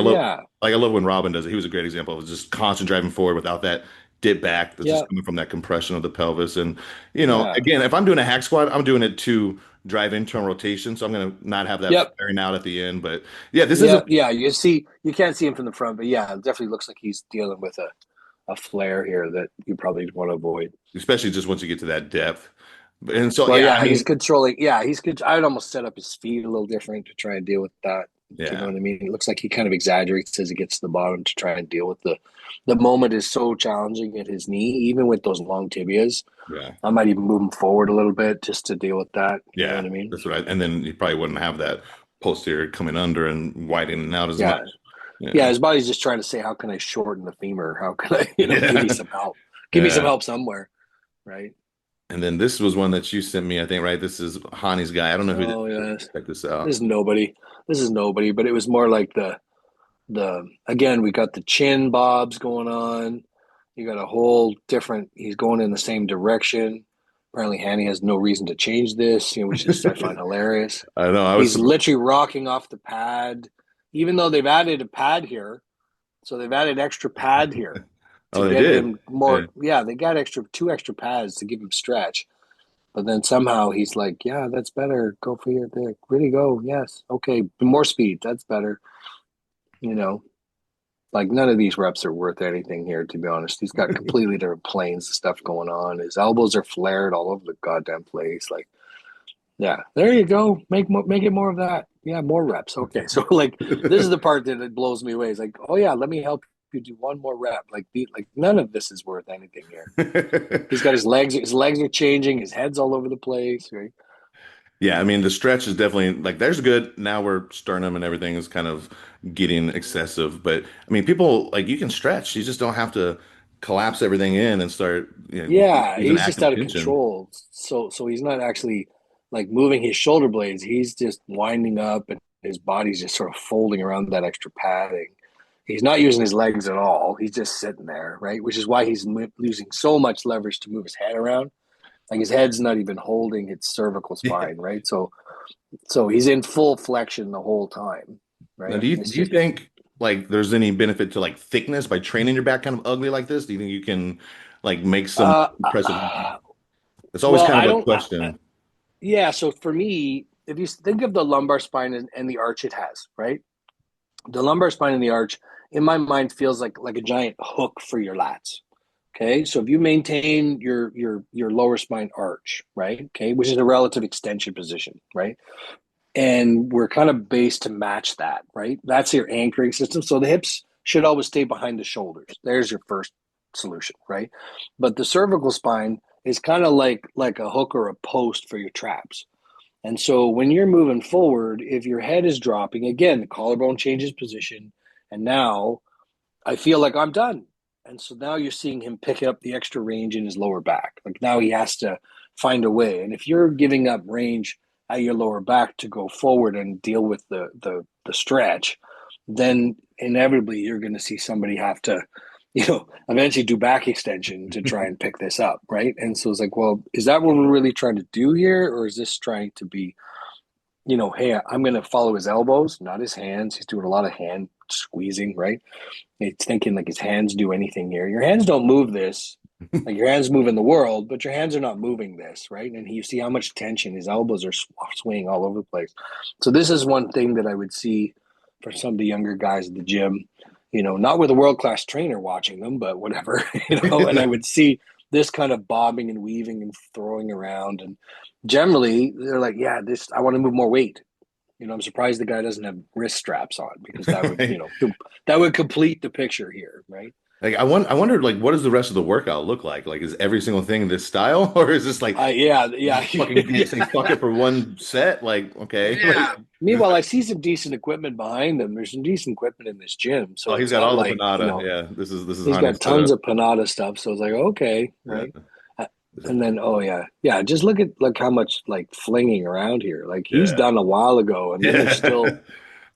B: yeah,
A: I love when Robin does it. He was a great example of just constant driving forward without that dip back that's just
B: yep,
A: coming from that compression of the pelvis. And
B: yeah,
A: again, if I'm doing a hack squat, I'm doing it to drive internal rotation, so I'm gonna not have that
B: yep,
A: flaring out at the end. But yeah, this is a
B: yep, yeah. You can't see him from the front, but yeah, it definitely looks like he's dealing with a flare here that you probably want to avoid.
A: especially just once you get to that depth. And so
B: Well,
A: yeah, I
B: yeah, he's
A: mean,
B: controlling. Yeah, I'd almost set up his feet a little different to try and deal with that. Do you know
A: yeah,
B: what I mean? It looks like he kind of exaggerates as he gets to the bottom to try and deal with the moment is so challenging at his knee, even with those long tibias.
A: yeah.
B: I might even move him forward a little bit just to deal with that. You know
A: Yeah,
B: what I mean?
A: that's what and then you probably wouldn't have that posterior coming under and widening out as much.
B: Yeah, yeah.
A: Yeah.
B: His body's just trying to say, how can I shorten the femur? How can I, give me
A: Yeah.
B: some help? Give me some
A: Yeah.
B: help somewhere, right?
A: And then this was one that you sent me, I think, right? This is Hany's guy. I don't know who this
B: Oh
A: is.
B: yes,
A: Check this
B: this
A: out.
B: is nobody. This is nobody. But it was more like the again, we got the chin bobs going on. You got a whole different. He's going in the same direction. Apparently, Hany has no reason to change this, which is I find hilarious.
A: I know. I was
B: He's literally rocking off the pad, even though they've added a pad here. So they've added extra pad here to
A: oh, they
B: get
A: did.
B: him more.
A: Yeah.
B: Yeah, they got two extra pads to give him stretch. But then somehow he's like, yeah, that's better. Go for your dick. Really go. Yes. Okay. More speed. That's better. You know, like none of these reps are worth anything here, to be honest. He's got completely different planes of stuff going on. His elbows are flared all over the goddamn place. Like, yeah, there you go. Make it more of that. Yeah, more reps. Okay, so like this is the part that it blows me away. It's like, oh yeah, let me help you do one more rep. Like none of this is worth anything here. He's got his legs. His legs are changing. His head's all over the place. Right?
A: Yeah, I mean the stretch is definitely like there's good. Now we're sternum and everything is kind of getting excessive. But I mean, people like you can stretch. You just don't have to collapse everything in and start,
B: Yeah,
A: using
B: he's just
A: active
B: out of
A: tension.
B: control. So he's not actually like moving his shoulder blades. He's just winding up, and his body's just sort of folding around that extra padding. He's not using his legs at all. He's just sitting there, right? Which is why he's losing so much leverage to move his head around. Like his head's not even holding its cervical
A: Yeah.
B: spine, right? So he's in full flexion the whole time,
A: Now,
B: right? It's
A: do you
B: just
A: think like there's any benefit to like thickness by training your back kind of ugly like this? Do you think you can like make some
B: uh,
A: impressive?
B: uh
A: It's always
B: well,
A: kind
B: I
A: of a
B: don't.
A: question.
B: Yeah. So for me, if you think of the lumbar spine and the arch it has, right? The lumbar spine and the arch, in my mind, feels like a giant hook for your lats. Okay, so if you maintain your lower spine arch, right? Okay, which is a relative extension position, right? And we're kind of based to match that, right? That's your anchoring system. So the hips should always stay behind the shoulders. There's your first solution, right? But the cervical spine is kind of like a hook or a post for your traps. And so when you're moving forward, if your head is dropping, again, the collarbone changes position. And now I feel like I'm done. And so now you're seeing him pick up the extra range in his lower back. Like now he has to find a way. And if you're giving up range at your lower back to go forward and deal with the stretch, then inevitably you're going to see somebody have to, eventually do back extension to try and pick this up, right? And so it's like, well, is that what we're really trying to do here, or is this trying to be, hey, I'm going to follow his elbows, not his hands. He's doing a lot of hand squeezing, right? It's thinking like his hands do anything here. Your hands don't move this. Like your hands move in the world, but your hands are not moving this, right? And you see how much tension his elbows are swinging all over the place. So this is one thing that I would see for some of the younger guys at the gym, not with a world-class trainer watching them, but whatever, and I would see this kind of bobbing and weaving and throwing around. And generally they're like, yeah, I want to move more weight. I'm surprised the guy doesn't have wrist straps on, because that would,
A: Right.
B: that would complete the picture here, right?
A: Like I wondered, like, what does the rest of the workout look like? Like, is every single thing this style, or is this like
B: Yeah.
A: fucking say fuck it for one set? Like, okay,
B: Yeah. Meanwhile, I see some decent equipment behind them. There's some decent equipment in this gym, so
A: oh, he's
B: it's
A: got
B: not
A: all the
B: like
A: panada. Yeah, this is
B: he's
A: Hany's
B: got tons
A: setup.
B: of Panada stuff. So it's like, okay,
A: Yeah.
B: right. Uh, And then, oh yeah. Just look at how much like flinging around here. Like he's
A: Yeah.
B: done a while ago, and then they're
A: Yeah.
B: still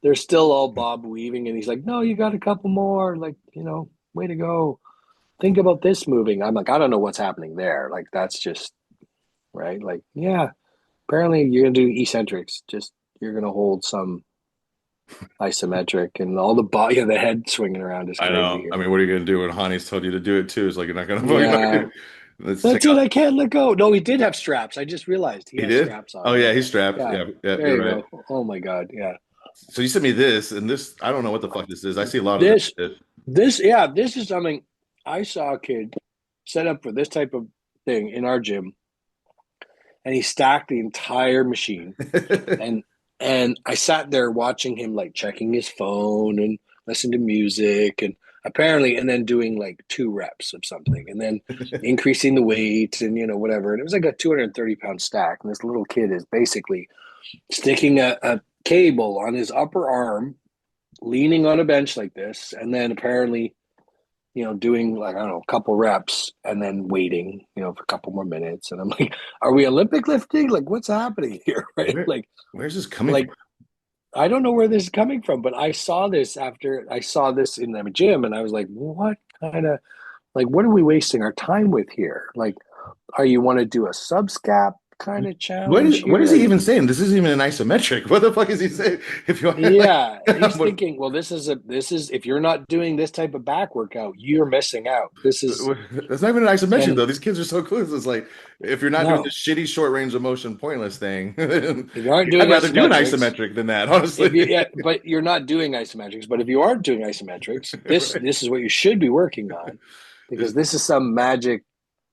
B: they're still all bob weaving, and he's like, no, you got a couple more. Like way to go. Think about this moving. I'm like, I don't know what's happening there. Like that's just right. Like yeah, apparently you're gonna do eccentrics. Just you're gonna hold some isometric, and all the head swinging around is
A: I
B: crazy
A: know. I
B: here.
A: mean, what are you gonna do when Hany's told you to do it too? It's like you're not gonna
B: Yeah,
A: fucking. Let's check
B: that's it.
A: out.
B: I can't let go. No, he did have straps. I just realized he
A: He
B: has
A: did.
B: straps on.
A: Oh
B: Yeah,
A: yeah, he's strapped.
B: yeah.
A: Yeah, yeah,
B: There
A: you're
B: you
A: right.
B: go. Oh my God. Yeah.
A: So you sent me this, and this I don't know what the fuck this is. I see a lot of this
B: This,
A: shit.
B: this is something I saw a kid set up for this type of thing in our gym, and he stacked the entire machine. and and I sat there watching him like checking his phone and listening to music, and apparently and then doing like 2 reps of something, and then increasing the weight, and whatever. And it was like a 230-pound stack, and this little kid is basically sticking a cable on his upper arm, leaning on a bench like this, and then apparently doing like, I don't know, a couple reps and then waiting, for a couple more minutes. And I'm like, are we Olympic lifting? Like, what's happening here? Right?
A: Where where's this coming
B: Like, I don't know where this is coming from, but I saw this after I saw this in the gym, and I was like, what kind of, like, what are we wasting our time with here? Like, are you want to do a subscap kind of challenge
A: What
B: here?
A: is he even saying? This isn't even an isometric. What the fuck is he saying? If you
B: Yeah, he's
A: what,
B: thinking, well, this is if you're not doing this type of back workout, you're missing out. This is
A: that's not even an isometric
B: and
A: though. These kids are so clueless. It's like if you're not doing
B: no,
A: this shitty short range of motion pointless thing,
B: if you aren't
A: I'd
B: doing
A: rather do an
B: isometrics,
A: isometric than that, honestly.
B: but you're not doing isometrics. But if you aren't doing isometrics, this
A: Right.
B: this is what you should be working on, because this is some magic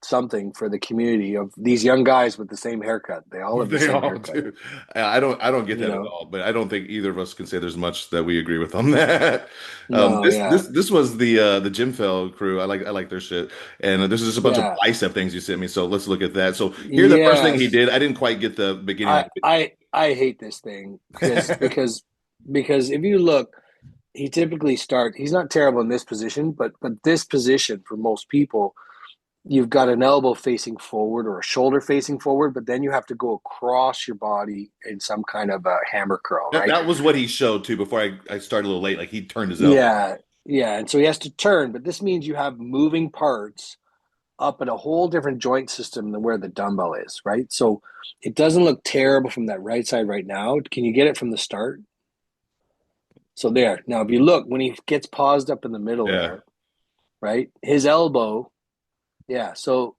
B: something for the community of these young guys with the same haircut. They all have the
A: They
B: same
A: all
B: haircut,
A: do. I don't get
B: you
A: that at
B: know.
A: all. But I don't think either of us can say there's much that we agree with on that.
B: No, yeah,
A: This was the Jim Fell crew. I like their shit. And this is just a bunch of
B: yeah,
A: bicep things you sent me. So let's look at that. So here, the first thing he
B: yes.
A: did, I didn't quite get the beginning of it.
B: I hate this thing because if you look, he's not terrible in this position, but this position for most people, you've got an elbow facing forward or a shoulder facing forward, but then you have to go across your body in some kind of a hammer curl, right?
A: That was what he showed too before I started a little late. Like he turned his elbow.
B: Yeah, yeah. And so he has to turn, but this means you have moving parts up in a whole different joint system than where the dumbbell is, right? So it doesn't look terrible from that right side right now. Can you get it from the start? So there. Now, if you look, when he gets paused up in the middle
A: Yeah.
B: there, right? His elbow, yeah. So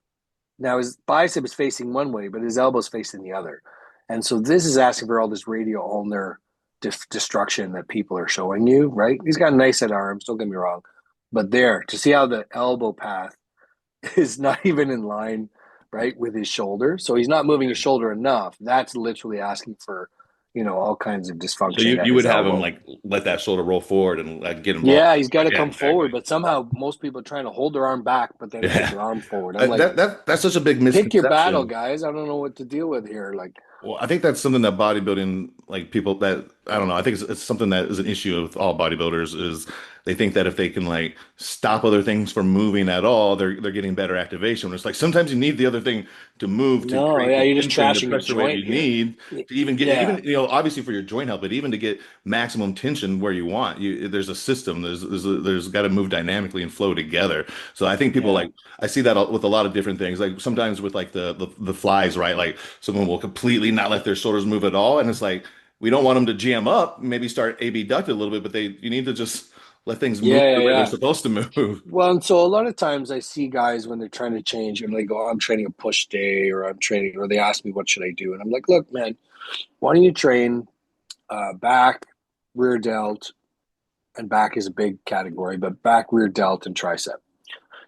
B: now his bicep is facing one way, but his elbow is facing the other. And so this is asking for all this radial ulnar destruction that people are showing you, right? He's got nice set arms, don't get me wrong. But there, to see how the elbow path is not even in line, right, with his shoulder. So he's not moving his shoulder enough. That's literally asking for, all kinds of
A: So
B: dysfunction at
A: you would
B: his
A: have him
B: elbow.
A: like let that shoulder roll forward and like get involved.
B: Yeah, he's got to
A: Yeah,
B: come forward,
A: exactly.
B: but somehow most people are trying to hold their arm back, but then take
A: Yeah.
B: their arm forward. I'm like,
A: That's such a big
B: pick your battle,
A: misconception.
B: guys. I don't know what to deal with here. Like,
A: Well, I think that's something that bodybuilding, like people that I don't know, I think it's something that is an issue with all bodybuilders is they think that if they can like stop other things from moving at all, they're getting better activation. It's like sometimes you need the other thing to move to
B: No,
A: create
B: yeah,
A: the
B: you're just
A: tension, the
B: trashing your
A: pressure wave
B: joint
A: you
B: here.
A: need to even get
B: Yeah,
A: even obviously for your joint health, but even to get maximum tension where you want. There's a system. There's got to move dynamically and flow together. So I think people
B: yeah.
A: like I see that with a lot of different things. Like sometimes with like the flies, right? Like someone will completely not let their shoulders move at all, and it's like we don't want them to jam up, maybe start abducted a little bit, but you need to just let things move
B: Yeah, yeah,
A: the way they're
B: yeah.
A: supposed to move.
B: Well, and so a lot of times I see guys when they're trying to change and they go, I'm training a push day or I'm training, or they ask me, what should I do? And I'm like, look, man, why don't you train back, rear delt, and back is a big category, but back, rear delt, and tricep.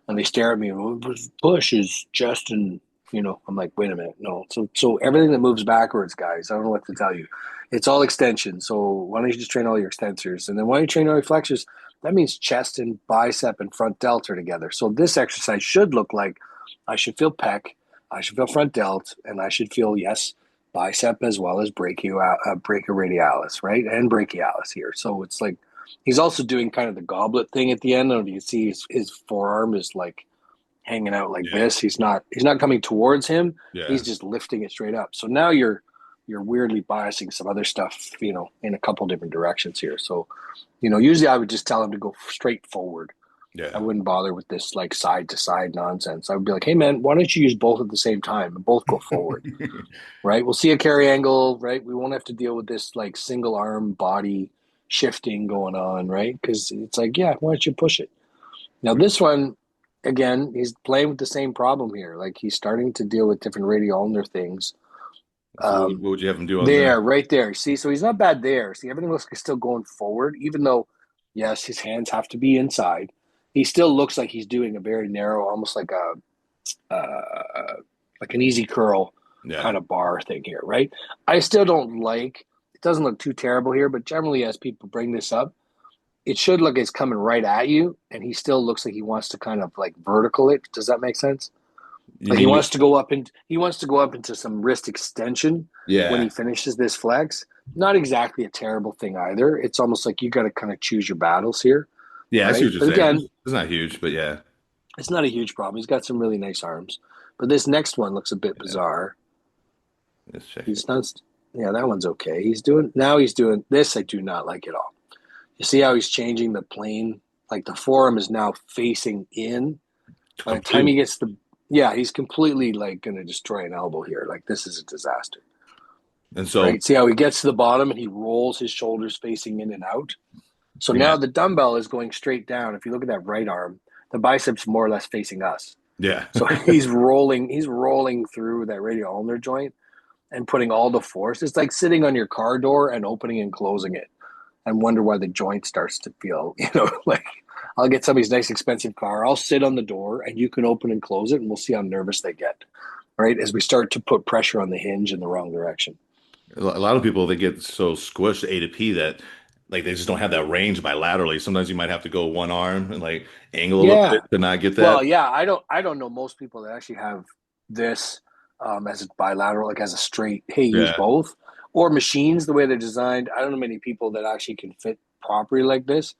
B: And they stare at me, well, push is just in, I'm like, wait a minute. No. So everything that moves backwards, guys, I don't know what to tell you. It's all extension. So why don't you just train all your extensors? And then why don't you train all your flexors? That means chest and bicep and front delt are together. So this exercise should look like I should feel pec, I should feel front delt, and I should feel, yes, bicep as well as brachioradialis, right? And brachialis here. So it's like he's also doing kind of the goblet thing at the end. And you can see his forearm is like hanging out like
A: Yeah,
B: this. He's not coming towards him.
A: yeah.
B: He's just lifting it straight up. So now you're weirdly biasing some other stuff, in a couple different directions here. So, usually I would just tell him to go straight forward. I
A: Yeah.
B: wouldn't bother with this like side to side nonsense. I would be like, hey man, why don't you use both at the same time and both go forward? Right? We'll see a carry angle, right? We won't have to deal with this like single arm body shifting going on, right? Because it's like, yeah, why don't you push it? Now, this one, again, he's playing with the same problem here. Like he's starting to deal with different radial ulnar things.
A: So what would you have him do on
B: There,
A: there?
B: right there. See, so he's not bad there. See, everything looks like he's still going forward, even though, yes, his hands have to be inside. He still looks like he's doing a very narrow, almost like an easy curl
A: Yeah.
B: kind of bar thing here, right? I still don't like. It doesn't look too terrible here, but generally, as people bring this up, it should look it's coming right at you, and he still looks like he wants to kind of like vertical it. Does that make sense?
A: You
B: Like he
A: mean
B: wants to go up and he wants to go up into some wrist extension when
A: yeah.
B: he finishes this flex. Not exactly a terrible thing either. It's almost like you got to kind of choose your battles here,
A: Yeah, I see
B: right?
A: what you're
B: But
A: saying.
B: again,
A: It's not huge, but yeah.
B: it's not a huge problem. He's got some really nice arms, but this next one looks a bit
A: Yeah.
B: bizarre.
A: Let's check it.
B: He's not. Yeah, that one's okay. He's doing this. I do not like at all. You see how he's changing the plane? Like the forearm is now facing in. By the time he
A: Completely.
B: gets yeah, he's completely like going to destroy an elbow here. Like this is a disaster,
A: And so
B: right? See how he gets to the bottom and he rolls his shoulders facing in and out. So
A: yeah.
B: now the dumbbell is going straight down. If you look at that right arm, the biceps more or less facing us.
A: Yeah.
B: So he's rolling through that radial ulnar joint and putting all the force. It's like sitting on your car door and opening and closing it and wonder why the joint starts to feel, like I'll get somebody's nice expensive car. I'll sit on the door and you can open and close it and we'll see how nervous they get, right? As we start to put pressure on the hinge in the wrong direction.
A: A lot of people they get so squished A to P that like they just don't have that range bilaterally. Sometimes you might have to go one arm and like angle a little bit
B: Yeah.
A: to not get that.
B: Well, yeah, I don't know most people that actually have this as a bilateral, like as a straight, hey, use
A: Yeah.
B: both. Or machines, the way they're designed. I don't know many people that actually can fit properly like this.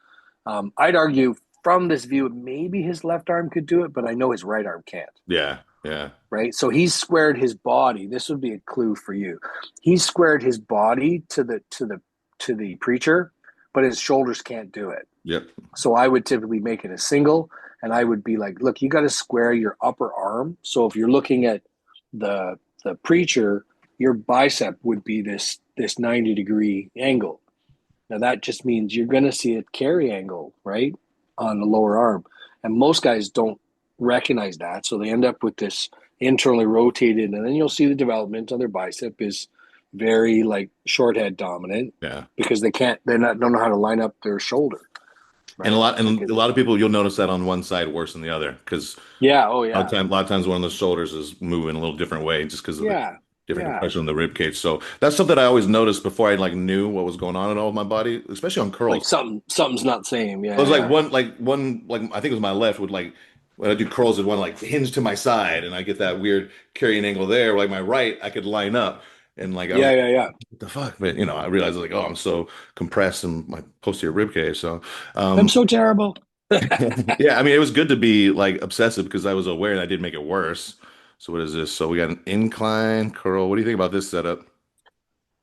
B: I'd argue from this view, maybe his left arm could do it, but I know his right arm can't.
A: Yeah. Yeah.
B: Right. So he's squared his body. This would be a clue for you. He's squared his body to the preacher, but his shoulders can't do it.
A: Yep.
B: So I would typically make it a single, and I would be like, look, you got to square your upper arm. So if you're looking at the preacher, your bicep would be this 90-degree angle. Now that just means you're going to see a carry angle, right, on the lower arm. And most guys don't recognize that. So they end up with this internally rotated, and then you'll see the development on their bicep is very like short head dominant
A: Yeah.
B: because don't know how to line up their shoulder,
A: And a
B: right?
A: lot
B: Like
A: and a lot of people you'll notice that on one side worse than the other because
B: yeah, oh
A: a lot of
B: yeah,
A: time, a lot of times one of the shoulders is moving a little different way just because of the
B: yeah,
A: different
B: yeah.
A: compression on the rib cage. So that's something I always noticed before I like knew what was going on at all with my body, especially on
B: Like
A: curls.
B: something's not the same.
A: It was
B: Yeah,
A: like
B: yeah,
A: one I think it was my left would like when I do curls it one like hinge to my side and I get that weird carrying angle there. Like my right I could line up. And like I was
B: Yeah,
A: like,
B: yeah, yeah.
A: what the fuck? But I realized like, oh, I'm so compressed in my posterior rib cage. So
B: I'm
A: um
B: so terrible.
A: yeah, I mean it was good to be like obsessive because I was aware and I did make it worse. So what is this? So we got an incline curl. What do you think about this setup?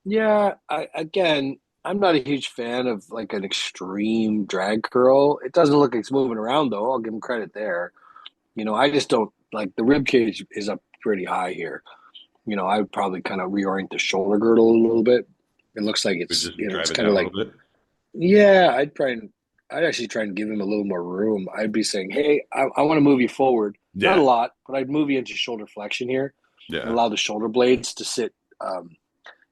B: Yeah, again, I'm not a huge fan of like an extreme drag curl. It doesn't look like it's moving around though. I'll give him credit there. I just don't like the rib cage is up pretty high here. I would probably kind of reorient the shoulder girdle a little bit. It looks like
A: We
B: it's,
A: just
B: it's
A: drive it
B: kind of
A: down a
B: like,
A: little bit.
B: yeah, I'd actually try and give him a little more room. I'd be saying, hey, I want to move you forward. Not a
A: Yeah,
B: lot, but I'd move you into shoulder flexion here and
A: yeah.
B: allow the shoulder blades to sit.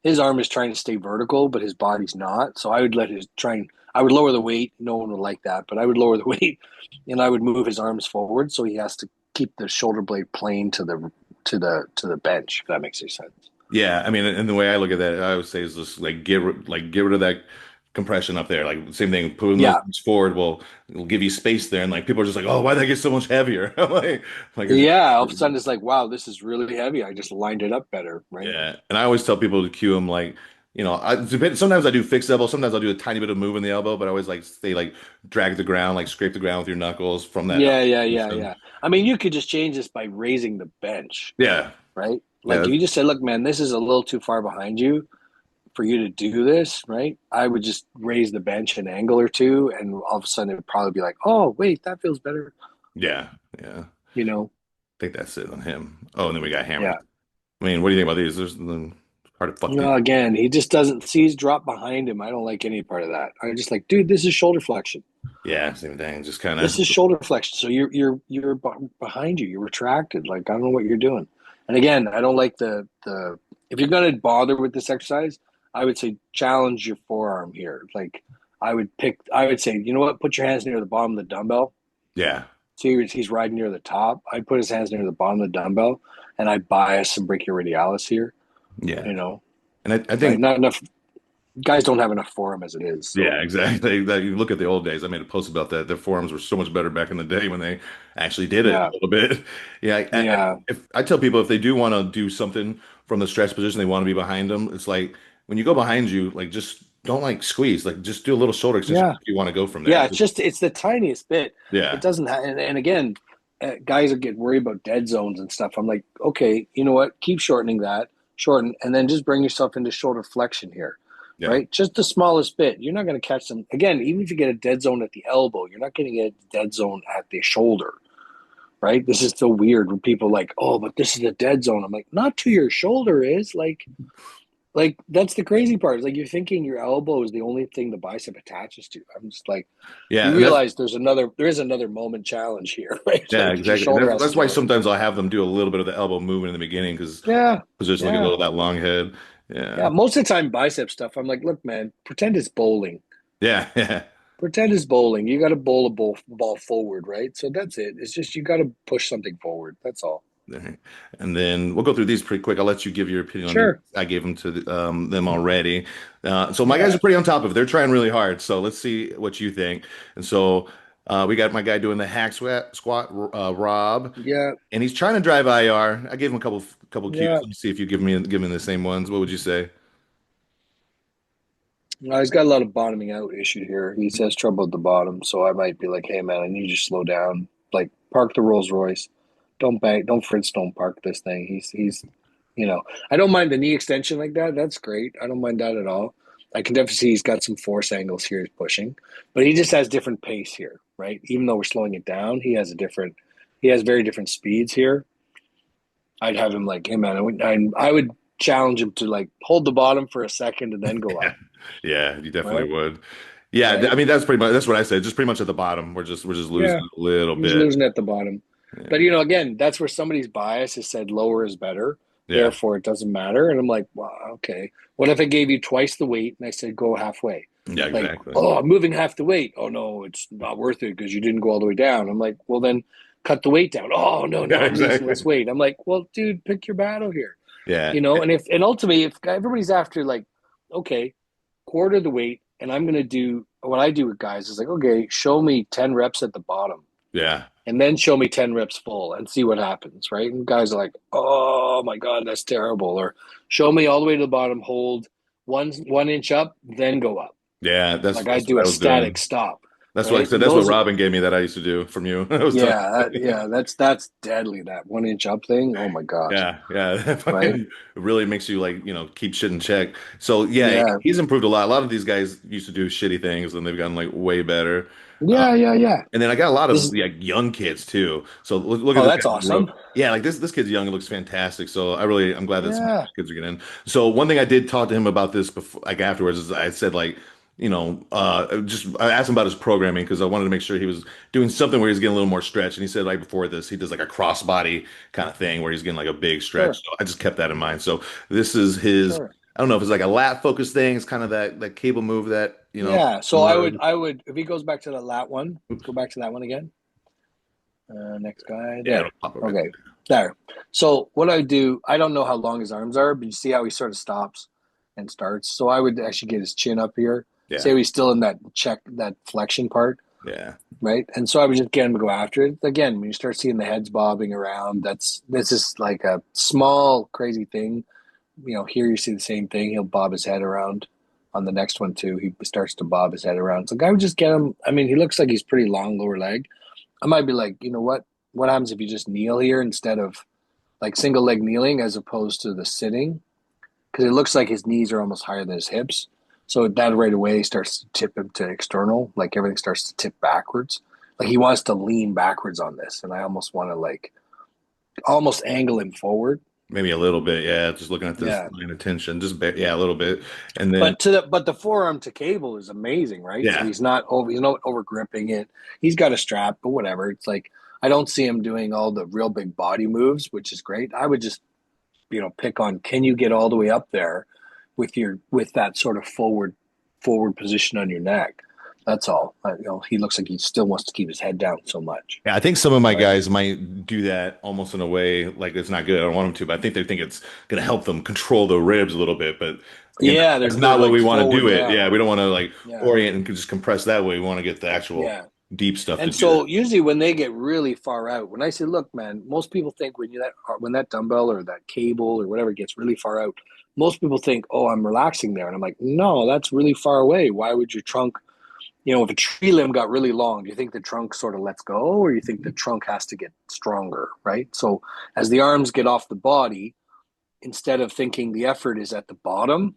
B: His arm is trying to stay vertical, but his body's not. So I would let his try and I would lower the weight. No one would like that, but I would lower the weight and I would move his arms forward so he has to keep the shoulder blade plane to the bench, if that makes any sense.
A: Yeah, I mean, and the way I look at that, I would say is just like get rid of that compression up there. Like same thing, putting those
B: Yeah.
A: arms forward will give you space there, and like people are just like, oh, why did that get so much heavier? It's
B: Yeah. All of a sudden it's like, wow, this is really heavy. I just lined it up better, right?
A: yeah. And I always tell people to cue them like, sometimes I do fixed elbow, sometimes I'll do a tiny bit of move in the elbow, but I always like stay like drag the ground, like scrape the ground with your knuckles from that
B: Yeah,
A: elbow
B: yeah, yeah,
A: position.
B: yeah. I mean, you could just change this by raising the bench,
A: Yeah,
B: right?
A: yeah,
B: Like if you just say, look, man, this is a little too far behind you for you to do this, right? I would just raise the bench an angle or two, and all of a sudden it would probably be like, oh, wait, that feels better.
A: yeah, yeah.
B: You know?
A: I think that's it on him. Oh, and then we got hammers.
B: Yeah.
A: I mean, what do you think about these? There's the hard to fuck these.
B: No, again, he just doesn't see his drop behind him. I don't like any part of that. I'm just like, dude, this is shoulder flexion.
A: Yeah, same thing. Just kind
B: This
A: of
B: is shoulder flexion. So you're behind you. You're retracted. Like I don't know what you're doing. And again, I don't like the if you're gonna bother with this exercise, I would say challenge your forearm here. Like I would say, you know what, put your hands near the bottom of the dumbbell.
A: yeah,
B: See he's riding near the top. I'd put his hands near the bottom of the dumbbell and I bias some brachioradialis here,
A: yeah.
B: you know.
A: And I
B: Right.
A: think
B: Not enough guys don't have enough forearm as it is. So
A: yeah, exactly. That you look at the old days. I made a post about that. Their forums were so much better back in the day when they actually did it a
B: yeah.
A: little bit. Yeah,
B: Yeah.
A: if I tell people if they do want to do something from the stretch position, they want to be behind them. It's like when you go behind you, like just don't like squeeze, like just do a little shoulder extension
B: Yeah.
A: if you want to go from there.
B: Yeah, it's the tiniest bit. It
A: Yeah,
B: doesn't have, and again, guys are getting worried about dead zones and stuff. I'm like, okay, you know what? Keep shortening that, shorten, and then just bring yourself into shoulder flexion here,
A: yeah,
B: right? Just the smallest bit. You're not going to catch them again. Even if you get a dead zone at the elbow, you're not going to get a dead zone at the shoulder, right? This is so weird when people like, oh, but this is a dead zone. I'm like, not to your shoulder is like that's the crazy part. It's like you're thinking your elbow is the only thing the bicep attaches to. I'm just like,
A: yeah.
B: you
A: And that's
B: realize there is another moment challenge here, right?
A: yeah,
B: Like your
A: exactly. And
B: shoulder has to
A: that's why
B: join.
A: sometimes I'll have them do a little bit of the elbow movement in the beginning because
B: Yeah,
A: position like a
B: yeah,
A: little that long head.
B: yeah.
A: Yeah,
B: Most of the time, bicep stuff. I'm like, look, man, pretend it's bowling.
A: yeah, yeah.
B: Pretend it's bowling. You got to bowl a ball forward, right? So that's it. It's just you got to push something forward. That's all.
A: There. And then we'll go through these pretty quick. I'll let you give your opinion on these.
B: Sure.
A: I gave them to them already. So my guys
B: Yeah.
A: are pretty on top of it. They're trying really hard. So let's see what you think. And so we got my guy doing the hack squat, Rob,
B: Yeah.
A: and he's trying to drive IR. I gave him a couple cues.
B: Yeah.
A: Let me see if you give me the same ones. What would you say?
B: He's got a lot of bottoming out issue here. He says trouble at the bottom, so I might be like, "Hey, man, I need you to slow down. Like, park the Rolls Royce. Don't bang. Don't Fritz. Don't park this thing." I don't mind the knee extension like that. That's great. I don't mind that at all. I can definitely see he's got some force angles here he's pushing, but he just has different pace here, right? Even though we're slowing it down, he has very different speeds here. I'd have him like, "Hey, man, I would challenge him to like hold the bottom for a second and then go
A: Yeah,
B: up."
A: yeah, you definitely
B: Right.
A: would. Yeah, I
B: Right.
A: mean that's what I said. Just pretty much at the bottom. We're just losing
B: Yeah.
A: a little
B: He's
A: bit.
B: losing at the bottom. But
A: Yeah,
B: again, that's where somebody's bias has said lower is better.
A: yeah,
B: Therefore, it doesn't matter. And I'm like, wow, okay. What if I gave you twice the weight and I said go halfway?
A: yeah,
B: Like,
A: exactly.
B: oh, I'm moving half the weight. Oh no, it's not worth it because you didn't go all the way down. I'm like, well then cut the weight down. Oh no,
A: Yeah,
B: now I'm losing
A: exactly.
B: less weight. I'm like, well, dude, pick your battle here.
A: Yeah,
B: And ultimately if everybody's after like, okay, quarter the weight, and I'm gonna do what I do with guys is like, okay, show me 10 reps at the bottom.
A: Yeah.
B: and then show me 10 reps full and see what happens, right? And guys are like, oh my God, that's terrible. Or show me all the way to the bottom, hold 1 inch up, then go up.
A: Yeah,
B: Like I
A: that's what
B: do a
A: I was doing.
B: static stop,
A: That's what I
B: right?
A: said.
B: And
A: That's what
B: those,
A: Robin gave me that I used to do from you. I was telling
B: yeah, that's deadly. That 1 inch up thing. Oh my gosh,
A: yeah, yeah. That
B: right?
A: fucking really makes you like, keep shit in check. So yeah,
B: Yeah,
A: he's improved a lot. A lot of these guys used to do shitty things and they've gotten like way better. Uh,
B: yeah.
A: and then I got a lot
B: This
A: of
B: is,
A: like young kids too. So look at
B: oh,
A: this
B: that's
A: guy in the row.
B: awesome.
A: Yeah, like this kid's young and looks fantastic. So I'm glad that some of
B: Yeah,
A: these kids are getting in. So one thing I did talk to him about this before, like afterwards, is I said like, just I asked him about his programming because I wanted to make sure he was doing something where he's getting a little more stretch. And he said like before this, he does like a crossbody kind of thing where he's getting like a big stretch.
B: sure,
A: So I just kept that in mind. So this is his,
B: sure.
A: I don't know if it's like a lat focus thing. It's kind of that cable move that,
B: Yeah. So
A: learn.
B: I would, if he goes back to the lat one, go back to that one again. Next guy
A: Yeah, it'll
B: there.
A: pop up right
B: Okay, there. So what I do, I don't know how long his arms are, but you see how he sort of stops and starts. So I would actually get his chin up here.
A: there.
B: Say he's still in that that flexion part,
A: Yeah.
B: right? And so I would just get him to go after it. Again, when you start seeing the heads bobbing around, this is like a small crazy thing. Here you see the same thing. He'll bob his head around. On the next one too, he starts to bob his head around. So I would just get him. I mean, he looks like he's pretty long lower leg. I might be like, you know what? What happens if you just kneel here instead of like single leg kneeling as opposed to the sitting? Because it looks like his knees are almost higher than his hips. So that right away starts to tip him to external. Like everything starts to tip backwards. Like he wants to lean backwards on this. And I almost want to like almost angle him forward.
A: Maybe a little bit, yeah. Just looking at this
B: Yeah.
A: line of tension, yeah, a little bit, and then
B: But the forearm to cable is amazing, right? So
A: yeah,
B: he's not over gripping it. He's got a strap, but whatever. It's like I don't see him doing all the real big body moves, which is great. I would just pick on, can you get all the way up there with that sort of forward position on your neck? That's all. He looks like he still wants to keep his head down so much,
A: yeah. I think some of my
B: right?
A: guys might do that almost in a way like it's not good. I don't want them to, but I think they think it's gonna help them control the ribs a little bit. But
B: Yeah,
A: that's
B: they're
A: not what
B: like
A: we want to
B: forward.
A: do it.
B: Yeah,
A: Yeah, we don't want to like
B: yeah,
A: orient and just compress that way. We want to get the actual
B: yeah.
A: deep stuff to
B: And
A: do that.
B: so usually when they get really far out, when I say, look, man, most people think when that dumbbell or that cable or whatever gets really far out, most people think, oh, I'm relaxing there. And I'm like, no, that's really far away. Why would your trunk, if a tree limb got really long, do you think the trunk sort of lets go or you think the trunk has to get stronger, right? So as the arms get off the body, instead of thinking the effort is at the bottom,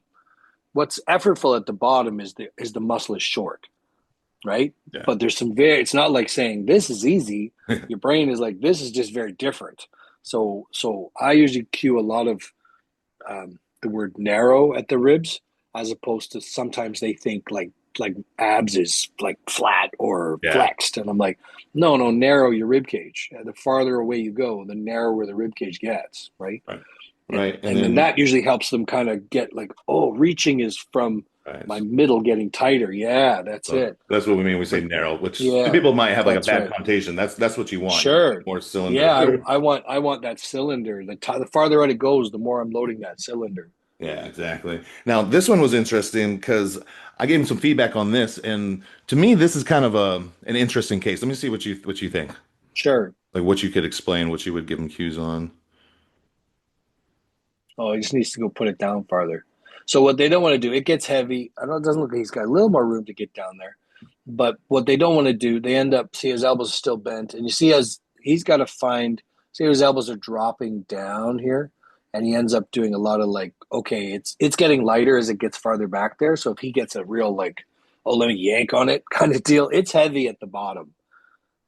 B: what's effortful at the bottom is the muscle is short, right?
A: Yeah,
B: But there's it's not like saying this is easy. Your brain is like, this is just very different. So I usually cue a lot of the word narrow at the ribs, as opposed to sometimes they think like abs is like flat or
A: yeah,
B: flexed. And I'm like, no, narrow your rib cage. The farther away you go, the narrower the rib cage gets, right?
A: right,
B: And
A: right, and
B: and then
A: then
B: that usually helps them kind of get like, oh, reaching is from my
A: right.
B: middle getting tighter. Yeah, that's
A: So
B: it.
A: that's what we mean. We say
B: But
A: narrow, which some
B: yeah,
A: people might have like a
B: that's
A: bad
B: right.
A: connotation. That's what you want. You want
B: Sure.
A: more
B: Yeah,
A: cylinder.
B: I want that cylinder. The farther out it goes, the more I'm loading that cylinder.
A: Yeah, exactly. Now, this one was interesting because I gave him some feedback on this, and to me, this is kind of an interesting case. Let me see what you think.
B: Sure.
A: Like what you could explain, what you would give him cues on.
B: Oh, he just needs to go put it down farther. So what they don't want to do, it gets heavy. I know it doesn't look like he's got a little more room to get down there. But what they don't want to do, they end up see his elbows are still bent, and you see as he's got to find. See his elbows are dropping down here, and he ends up doing a lot of like, okay, it's getting lighter as it gets farther back there. So if he gets a real like, oh, let me yank on it kind of deal, it's heavy at the bottom,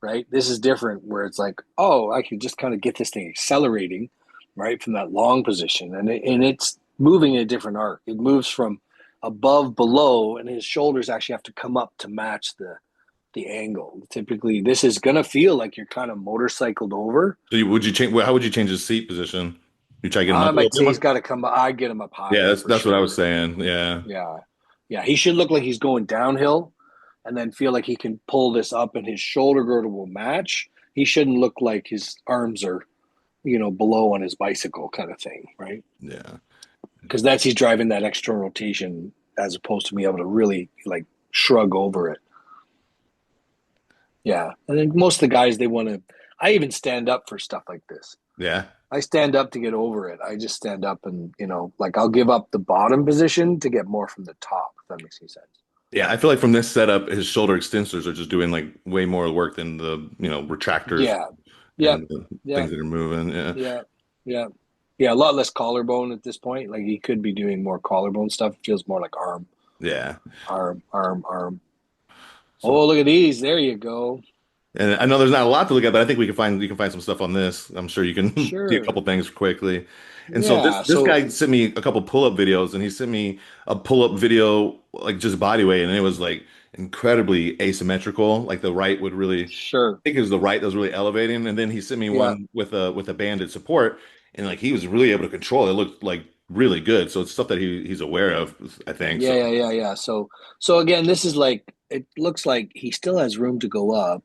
B: right? This is different where it's like, oh, I can just kind of get this thing accelerating, right, from that long position, and it's moving in a different arc. It moves from above below, and his shoulders actually have to come up to match the angle. Typically, this is gonna feel like you're kind of motorcycled over.
A: So would you change? How would you change his seat position? You try to get him
B: I
A: up a little
B: might
A: bit
B: say he's
A: more.
B: got to come. I get him up
A: Yeah,
B: higher
A: that's
B: for
A: that's what I
B: sure.
A: was saying. Yeah,
B: Yeah, yeah. He should look like he's going downhill, and then feel like he can pull this up, and his shoulder girdle will match. He shouldn't look like his arms are below on his bicycle kind of thing, right?
A: yeah.
B: Because that's he's driving that external rotation as opposed to being able to really like shrug over it. Yeah. And then most of the guys, they want to, I even stand up for stuff like this.
A: Yeah.
B: I stand up to get over it. I just stand up and, you know, like I'll give up the bottom position to get more from the top, if that makes any sense.
A: Yeah, I feel like from this setup, his shoulder extensors are just doing like way more work than the, retractors
B: Yeah. Yep.
A: and the things
B: Yep.
A: that are moving. Yeah.
B: Yeah. Yeah. Yeah. A lot less collarbone at this point. Like he could be doing more collarbone stuff. It feels more like arm,
A: Yeah.
B: arm, arm, arm.
A: So,
B: Oh, look at these. There you go.
A: and I know there's not a lot to look at, but I think you can find some stuff on this. I'm sure you can see a
B: Sure.
A: couple things quickly. And so
B: Yeah.
A: this
B: So
A: guy sent me a couple pull-up videos, and he sent me a pull-up video like just body weight, and it was like incredibly asymmetrical. Like the right would really, I
B: sure.
A: think it was the right that was really elevating, and then he sent me
B: Yeah.
A: one with a banded support, and like he was really able to control it. It looked like really good. So it's stuff that he's aware of, I think.
B: Yeah.
A: So
B: Yeah. Yeah. Yeah. So again, this is like, it looks like he still has room to go up.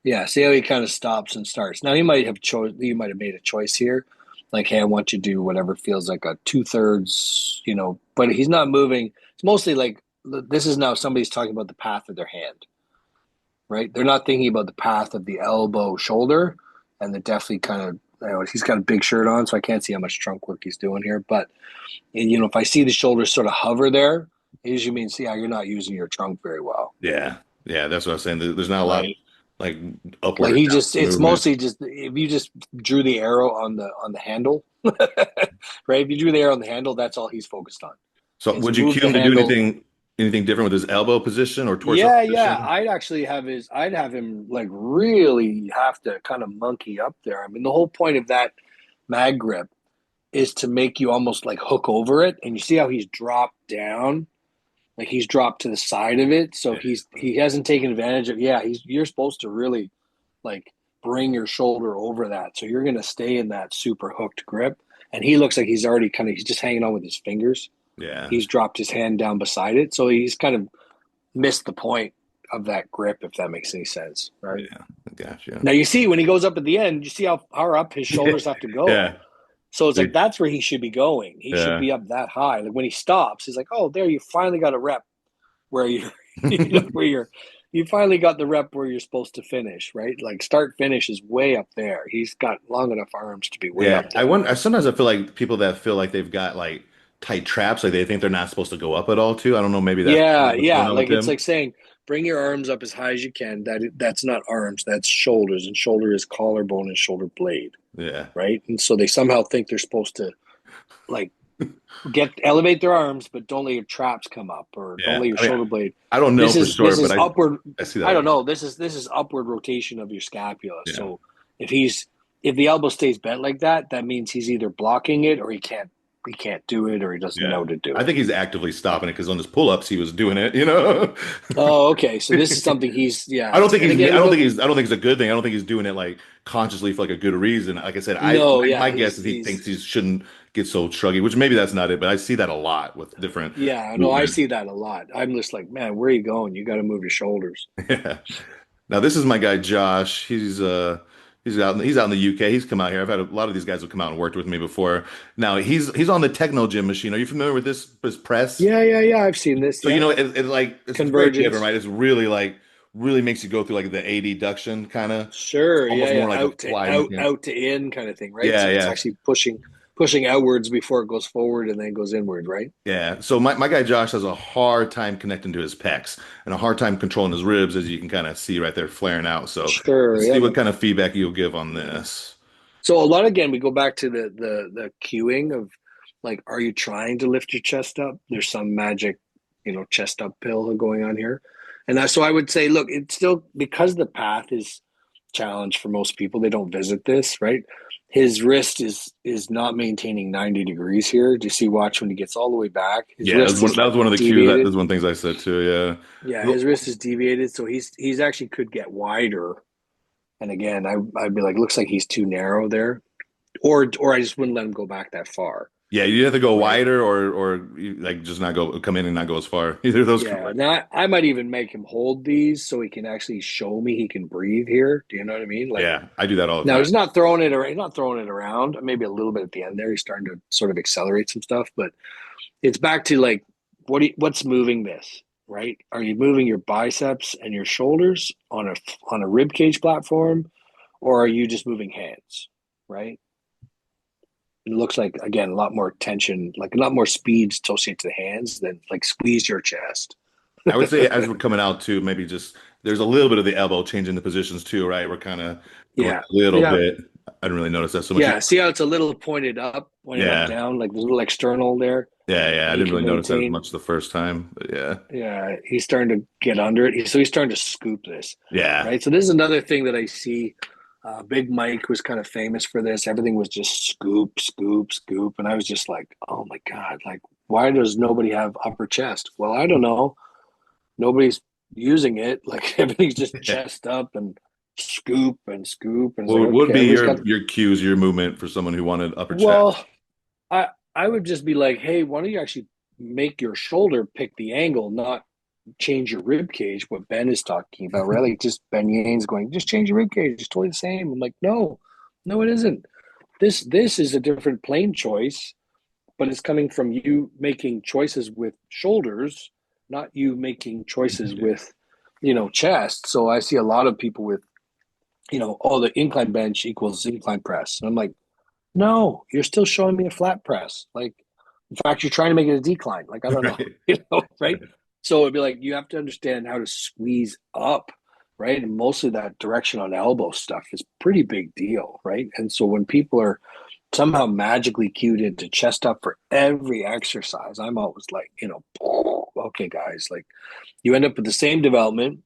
B: Yeah, see how he kind of stops and starts. Now he might have chose. You might have made a choice here, like, hey, I want you to do whatever feels like a 2/3, you know. But he's not moving. It's mostly like this is now somebody's talking about the path of their hand, right? They're not thinking about the path of the elbow, shoulder, and they're definitely kind of. You know, he's got a big shirt on, so I can't see how much trunk work he's doing here. But you know, if I see the shoulders sort of hover there, it usually means yeah, you're not using your trunk very well,
A: yeah, yeah, that's what I was saying. There's not a lot of
B: right?
A: like upward
B: Like
A: or
B: he
A: down
B: just it's
A: movement.
B: mostly just if you just drew the arrow on the handle, right? If you drew the arrow on the handle, that's all he's focused on
A: So
B: is
A: would you
B: move
A: cue
B: the
A: him to do
B: handle.
A: anything different with his elbow position or torso
B: Yeah, yeah.
A: position?
B: I'd actually have I'd have him like really have to kind of monkey up there. I mean, the whole point of that mag grip is to make you almost like hook over it. And you see how he's dropped down? Like he's dropped to the side of it. So
A: Yeah.
B: he hasn't taken advantage of you're supposed to really like bring your shoulder over that. So you're going to stay in that super hooked grip. And he looks like he's already he's just hanging on with his fingers.
A: Yeah.
B: He's dropped his hand down beside it. So he's kind of missed the point of that grip, if that makes any sense. Right.
A: Yeah. Gotcha.
B: Now you see when he goes up at the end, you see how far up his shoulders have to go.
A: Yeah.
B: So it's like that's where he should be going. He should
A: Yeah.
B: be up that high. Like when he stops, he's like, oh, there you finally got a rep where you're where you finally got the rep where you're supposed to finish, right? Like start finish is way up there. He's got long enough arms to be way
A: Yeah.
B: up
A: I
B: there.
A: wonder sometimes I feel like people that feel like they've got like tight traps, like they think they're not supposed to go up at all too. I don't know, maybe that's
B: Yeah,
A: what's going
B: yeah.
A: on with
B: Like it's
A: him.
B: like saying bring your arms up as high as you can. That's not arms, that's shoulders, and shoulder is collarbone and shoulder blade,
A: Yeah.
B: right? And so they somehow think they're supposed to like elevate their arms, but don't let your traps come up or don't
A: Yeah.
B: let your
A: I mean,
B: shoulder blade.
A: I don't know for
B: This
A: sure, but
B: is upward.
A: I see that
B: I
A: a
B: don't
A: lot.
B: know. This is upward rotation of your scapula.
A: Yeah.
B: So if the elbow stays bent like that, that means he's either blocking it or he can't do it or he doesn't
A: Yeah.
B: know to do
A: I
B: it.
A: think he's actively stopping it because on his pull-ups he was doing it.
B: Oh, okay. So this is something he's
A: I don't think
B: and
A: he's
B: again
A: I
B: we
A: don't
B: go
A: think he's I don't think it's a good thing. I don't think he's doing it like consciously for like a good reason. Like I said,
B: no,
A: my
B: yeah,
A: guess is he
B: he's
A: thinks he shouldn't get so shruggy, which maybe that's not it, but I see that a lot with different
B: yeah, no, I
A: movements.
B: see that a lot. I'm just like, man, where are you going? You got to move your shoulders.
A: Yeah. Now this is my guy Josh. He's out in the UK. He's come out here. I've had a lot of these guys have come out and worked with me before. Now he's on the Techno Gym machine. Are you familiar with this press?
B: Yeah, yeah, yeah. I've seen this.
A: So
B: Yeah,
A: it's very different,
B: convergence.
A: right? It's really like really makes you go through like the A deduction kind of. It's
B: Sure. Yeah,
A: almost more
B: yeah.
A: like a fly mechanic.
B: Out to in kind of thing, right?
A: Yeah,
B: So it's
A: yeah.
B: actually pushing outwards before it goes forward and then goes inward, right?
A: Yeah. So my guy Josh has a hard time connecting to his pecs and a hard time controlling his ribs, as you can kind of see right there flaring out. So
B: Sure.
A: let's see
B: Yep.
A: what kind of feedback you'll give on this.
B: So a lot again, we go back to the cueing of like, are you trying to lift your chest up? There's some magic, you know, chest up pill going on here, and so I would say, look, it's still because the path is challenged for most people. They don't visit this, right? His wrist is not maintaining 90 degrees here. Do you see? Watch when he gets all the way back. His
A: Yeah,
B: wrist is
A: that was one of the cues. That
B: deviated.
A: was one of the things I said too.
B: Yeah,
A: Yeah.
B: his wrist is deviated, so he's actually could get wider. And again, I'd be like, looks like he's too narrow there, or I just wouldn't let him go back that far,
A: Yeah, you have to go
B: right?
A: wider or like just not come in and not go as far. Either of those could
B: Yeah.
A: work.
B: Now I might even make him hold these so he can actually show me he can breathe here. Do you know what I mean? Like
A: Yeah, I do that all the
B: now
A: time.
B: he's not throwing it around. He's not throwing it around. Maybe a little bit at the end there. He's starting to sort of accelerate some stuff, but it's back to like what's moving this? right? Are you moving your biceps and your shoulders on a rib cage platform, or are you just moving hands, right? It looks like, again, a lot more tension, like a lot more speed associated to the hands than like squeeze your chest.
A: I would say as we're coming out too, maybe just there's a little bit of the elbow changing the positions too, right? We're kind of going
B: Yeah.
A: a little
B: Yeah.
A: bit. I didn't really notice that so much.
B: Yeah. See how it's a little pointed up, pointed up
A: Yeah.
B: down, like the little external there
A: Yeah. I
B: that you
A: didn't
B: can
A: really notice that as
B: maintain.
A: much the first time, but yeah.
B: Yeah. He's starting to get under it. So he's starting to scoop this,
A: Yeah.
B: right? So this is another thing that I see. Big Mike was kind of famous for this. Everything was just scoop, scoop, scoop. And I was just like, oh my God, like, why does nobody have upper chest? Well, I don't know. Nobody's using it. Like everything's just chest up and scoop and scoop. And it's like,
A: What would
B: okay,
A: be
B: everybody's got,
A: your cues, your movement for someone who wanted upper chest?
B: well, I, I would just be like, hey, why don't you actually make your shoulder pick the angle, not change your rib cage, what Ben is talking about, right? Like just Ben Yane's going, just change your rib cage. It's totally the same. I'm like, no, no, it isn't. This is a different plane choice, but it's coming from you making choices with shoulders, not you making choices with, chest. So I see a lot of people with, oh, the incline bench equals incline press. And I'm like, no, you're still showing me a flat press. Like, in fact, you're trying to make it a decline. Like, I don't know,
A: Right.
B: right? So it'd be like you have to understand how to squeeze up, right? And mostly that direction on elbow stuff is pretty big deal, right? And so when people are somehow magically cued into chest up for every exercise, I'm always like, okay, guys, like you end up with the same development,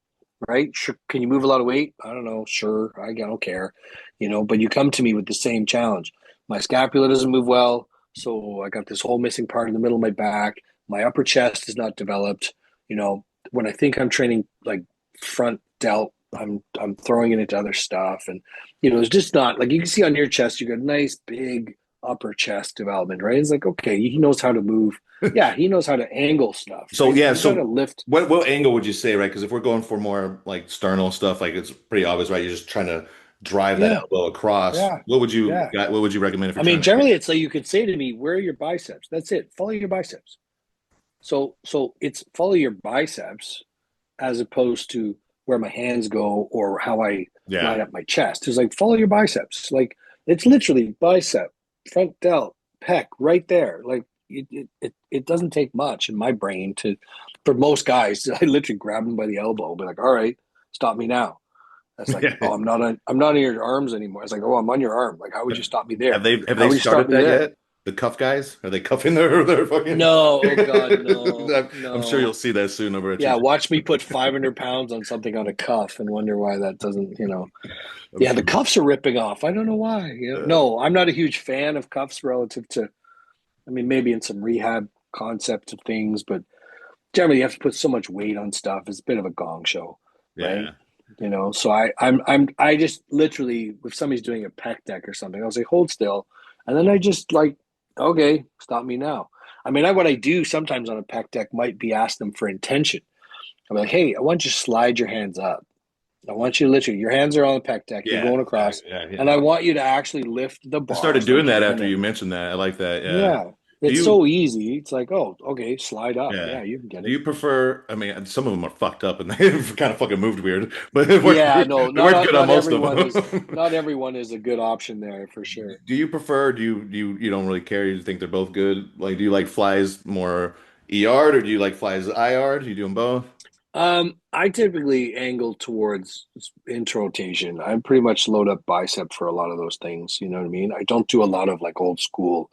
B: right? Sure. Can you move a lot of weight? I don't know. Sure. I don't care, but you come to me with the same challenge. My scapula doesn't move well. So I got this whole missing part in the middle of my back. My upper chest is not developed. When I think I'm training like front delt, I'm throwing it into other stuff. And, it's just not like you can see on your chest, you got a nice big upper chest development, right? It's like, okay, he knows how to move. Yeah, he knows how to angle stuff,
A: So
B: right?
A: yeah,
B: He's got to
A: so
B: lift.
A: what angle would you say, right? Because if we're going for more like sternal stuff, like it's pretty obvious, right? You're just trying to drive that
B: Yeah,
A: elbow across.
B: yeah,
A: What
B: yeah.
A: would you recommend if you're
B: I mean,
A: trying to
B: generally, it's like you could say to me, "Where are your biceps?" That's it. Follow your biceps. So it's follow your biceps as opposed to where my hands go or how I
A: yeah.
B: line up my chest. It's like follow your biceps. Like it's literally bicep, front delt, pec, right there. Like it doesn't take much in my brain to, for most guys, I literally grab them by the elbow, be like, all right, stop me now. That's like,
A: Yeah.
B: oh, I'm not on your arms anymore. It's like, oh, I'm on your arm. Like, how would you stop me there?
A: Have
B: How
A: they
B: would you stop
A: started
B: me
A: that
B: there?
A: yet? The cuff guys? Are they cuffing their fucking
B: No, oh God, no,
A: I'm sure you'll
B: no.
A: see that soon over at
B: Yeah,
A: TJ.
B: watch me put 500 pounds on something on a cuff and wonder why that doesn't,
A: I'm
B: Yeah,
A: sure.
B: the cuffs are ripping off. I don't know why.
A: Uh,
B: No, I'm not a huge fan of cuffs relative to, I mean, maybe in some rehab concepts of things, but generally you have to put so much weight on stuff. It's a bit of a gong show, right?
A: yeah.
B: So I just literally, if somebody's doing a pec deck or something, I'll say hold still, and then I just like, okay, stop me now. I mean, what I do sometimes on a pec deck might be ask them for intention. I'm like, hey, I want you to slide your hands up. I want you to literally, your hands are on the pec deck, you're
A: Yeah.
B: going
A: Yeah.
B: across,
A: Yeah.
B: and
A: Yeah.
B: I want you to actually lift the
A: I started
B: bars
A: doing
B: like
A: that
B: you're
A: after
B: gonna.
A: you mentioned that. I like that. Yeah.
B: Yeah,
A: Do
B: it's
A: you
B: so easy. It's like, oh, okay, slide up.
A: Yeah.
B: Yeah, you can get
A: Do
B: it.
A: you prefer? I mean, some of them are fucked up and they kind of fucking moved weird, but it worked.
B: Yeah, no,
A: It worked good on
B: not
A: most of
B: everyone is
A: them.
B: not everyone is a good option there for sure.
A: Do you prefer? You don't really care? You think they're both good? Like, do you like flies more ER or do you like flies IR? Do you do them both?
B: I typically angle towards inch rotation. I pretty much load up bicep for a lot of those things. You know what I mean? I don't do a lot of like old school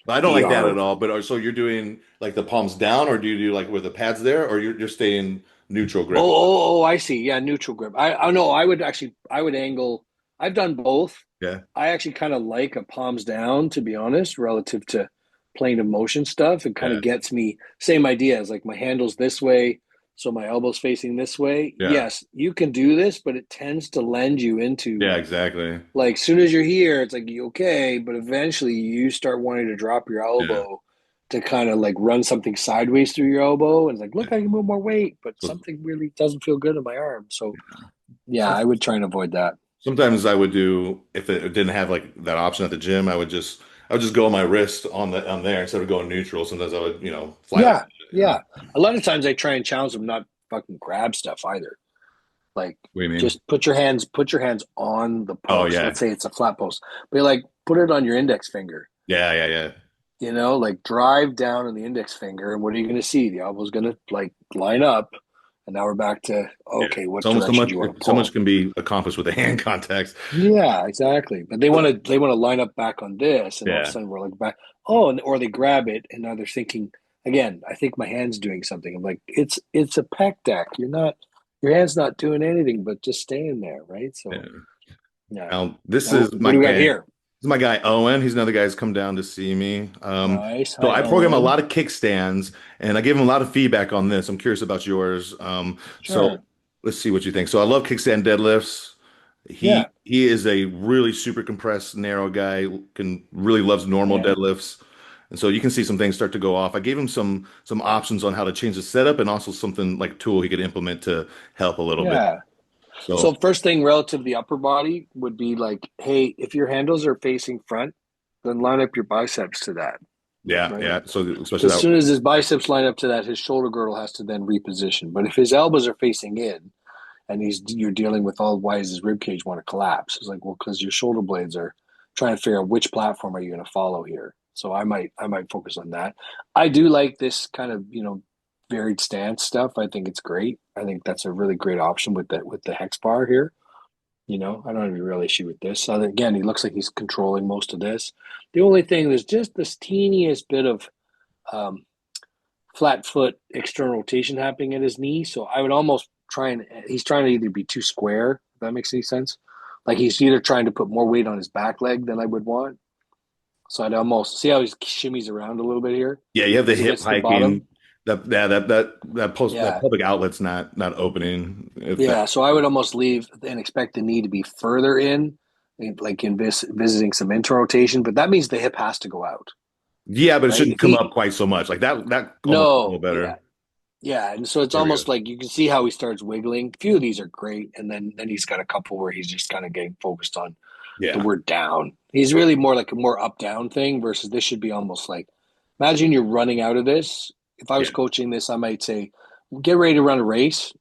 A: I don't like that
B: ER.
A: at all. But so you're doing like the palms down, or do you do like with the pads there, or you're staying neutral grip?
B: I see. Yeah, neutral grip. I know. I would angle. I've done both.
A: Yeah.
B: I actually kind of like a palms down, to be honest, relative to plane of motion stuff. It kind
A: Yeah.
B: of gets me same idea as like my handle's this way, so my elbow's facing this way.
A: Yeah.
B: Yes, you can do this, but it tends to lend you into
A: Yeah. Exactly.
B: like soon as you're here, it's like okay, but eventually you start wanting to drop your
A: Yeah.
B: elbow to kind of like run something sideways through your elbow, and it's like, look, I can move more weight, but
A: So,
B: something really doesn't feel good in my arm. So yeah, I would try and avoid that.
A: sometimes I would do if it didn't have like that option at the gym, I would just go on my wrist on there instead of going neutral. Sometimes I would, fly up
B: Yeah, Yeah. A lot of times I try and challenge them not fucking grab stuff either. Like
A: What do you mean?
B: just put your hands on the
A: Oh
B: post.
A: yeah,
B: Let's say it's a flat post. But like put it on your index finger.
A: yeah.
B: You know, like drive down on the index finger, and what are you going to see? The elbow's going to like line up, and now we're back to
A: Yeah.
B: okay, what direction do you want to
A: So much
B: pull?
A: can be accomplished with a hand contact.
B: Yeah, exactly. But they want to line up back on this, and all of a
A: Yeah.
B: sudden we're like back. Oh, and, or they grab it, and now they're thinking again. I think my hand's doing something. I'm like, it's a pec deck. You're not your hand's not doing anything but just staying there, right? So
A: Yeah.
B: yeah.
A: Now, this
B: Now
A: is
B: what do we got here?
A: my guy Owen. He's another guy who's come down to see me.
B: Nice.
A: So
B: Hi,
A: I program a
B: Owen.
A: lot of kickstands, and I gave him a lot of feedback on this. I'm curious about yours. So
B: Sure.
A: let's see what you think. So I love kickstand deadlifts.
B: Yeah.
A: He is a really super compressed, narrow guy. Can really loves normal
B: Yeah.
A: deadlifts, and so you can see some things start to go off. I gave him some options on how to change the setup, and also something like a tool he could implement to help a little bit.
B: Yeah. So
A: So
B: first thing relative to the upper body would be like, hey, if your handles are facing front, then line up your biceps to that,
A: yeah,
B: right?
A: yeah. So especially
B: As
A: that.
B: soon as his biceps line up to that, his shoulder girdle has to then reposition. But if his elbows are facing in and you're dealing with all why does his rib cage want to collapse? It's like, well, because your shoulder blades are trying to figure out which platform are you going to follow here. So I might focus on that. I do like this kind of, varied stance stuff. I think it's great. I think that's a really great option with the hex bar here. I don't have any real issue with this. Again, he looks like he's controlling most of this. The only thing, there's just this teeniest bit of um, flat foot external rotation happening at his knee. So I would almost he's trying to either be too square, if that makes any sense. Like he's either trying to put more weight on his back leg than I would want. So I'd almost see how he shimmies around a little bit here
A: Yeah, you have the
B: as he
A: hip
B: gets to the
A: hiking.
B: bottom.
A: That
B: Yeah.
A: public outlet's not opening. If that
B: Yeah. So I would almost leave and expect the knee to be further in, like in visiting some internal rotation, but that means the hip has to go out,
A: Yeah, but it
B: right?
A: shouldn't
B: If
A: come up
B: he,
A: quite so much. Like that almost a little
B: no, yeah.
A: better.
B: Yeah, and so it's
A: There we go.
B: almost like you can see how he starts wiggling. A few of these are great, and then he's got a couple where he's just kind of getting focused on the
A: Yeah.
B: word down. He's really more like a more up down thing versus this should be almost like imagine you're running out of this. If I was
A: Yeah.
B: coaching this, I might say, get ready to run a race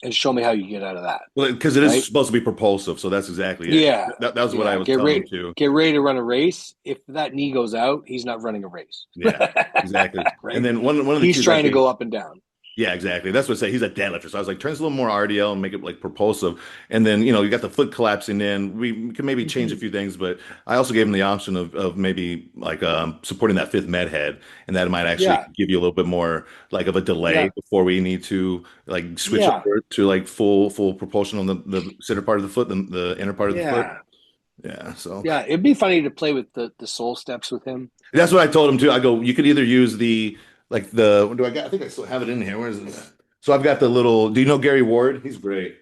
B: and show me how you get out of that.
A: Well, because it is
B: Right?
A: supposed to be propulsive, so that's exactly it.
B: Yeah.
A: That was what I
B: Yeah.
A: was telling him too.
B: Get ready to run a race. If that knee goes out, he's not running a race.
A: Yeah, exactly. And
B: Right?
A: then one of the
B: He's
A: cues I
B: trying to
A: gave.
B: go up and down.
A: Yeah, exactly. That's what I say. He's a deadlifter. So I was like, turn this a little more RDL and make it like propulsive. And then, you got the foot collapsing in. We can maybe change a
B: Mm-hmm.
A: few things, but I also gave him the option of maybe like supporting that fifth med head. And that might actually
B: Yeah.
A: give you a little bit more like of a delay
B: Yeah.
A: before we need to like switch
B: Yeah.
A: over to like full propulsion on the center part of the foot, the inner part of the foot.
B: Yeah.
A: Yeah. So
B: Yeah. It'd be funny to play with the soul steps with him.
A: that's what I told him too. I go, you could either use what do I got? I think I still have it in here. Where is it? So I've got the little. Do you know Gary Ward? He's great.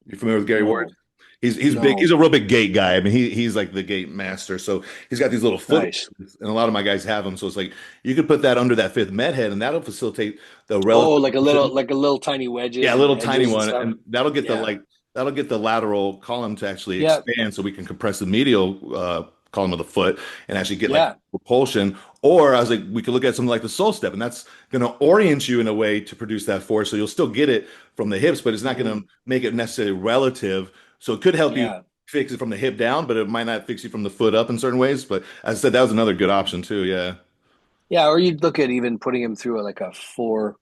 A: You familiar with Gary Ward?
B: No.
A: He's big. He's
B: No.
A: a real big gate guy. I mean, he's like the gate master. So he's got these little foot,
B: Nice.
A: and a lot of my guys have them. So it's like you could put that under that fifth med head, and that'll facilitate the
B: Oh,
A: relative motion.
B: like a little tiny
A: Yeah, a
B: wedges and
A: little tiny
B: edges and
A: one,
B: stuff.
A: and that'll get
B: Yeah.
A: the lateral column to actually
B: Yeah.
A: expand, so we can compress the medial column of the foot and actually get like
B: Yeah.
A: propulsion. Or I was like, we could look at something like the sole step, and that's going to orient you in a way to produce that force. So you'll still get it from the hips, but it's not going
B: Mm.
A: to make it necessarily relative. So it could help you
B: Yeah.
A: fix it from the hip down, but it might not fix you from the foot up in certain ways. But as I said, that was another good option too. Yeah,
B: Yeah. Or you'd look at even putting him through like a four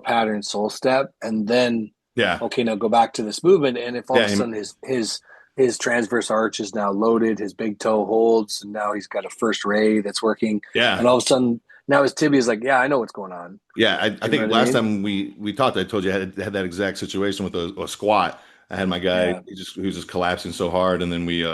B: pattern soul step and then
A: yeah,
B: okay, now go back to this movement. And if all of
A: yeah,
B: a sudden his transverse arch is now loaded, his big toe holds, and now he's got a first ray that's working,
A: yeah.
B: and all of a sudden now his tibia is like, yeah, I know what's going on.
A: Yeah, I
B: You know
A: think
B: what I
A: last
B: mean?
A: time we talked, I told you I had that exact situation with a squat. I had my guy,
B: Yeah.
A: he was just collapsing so hard, and then we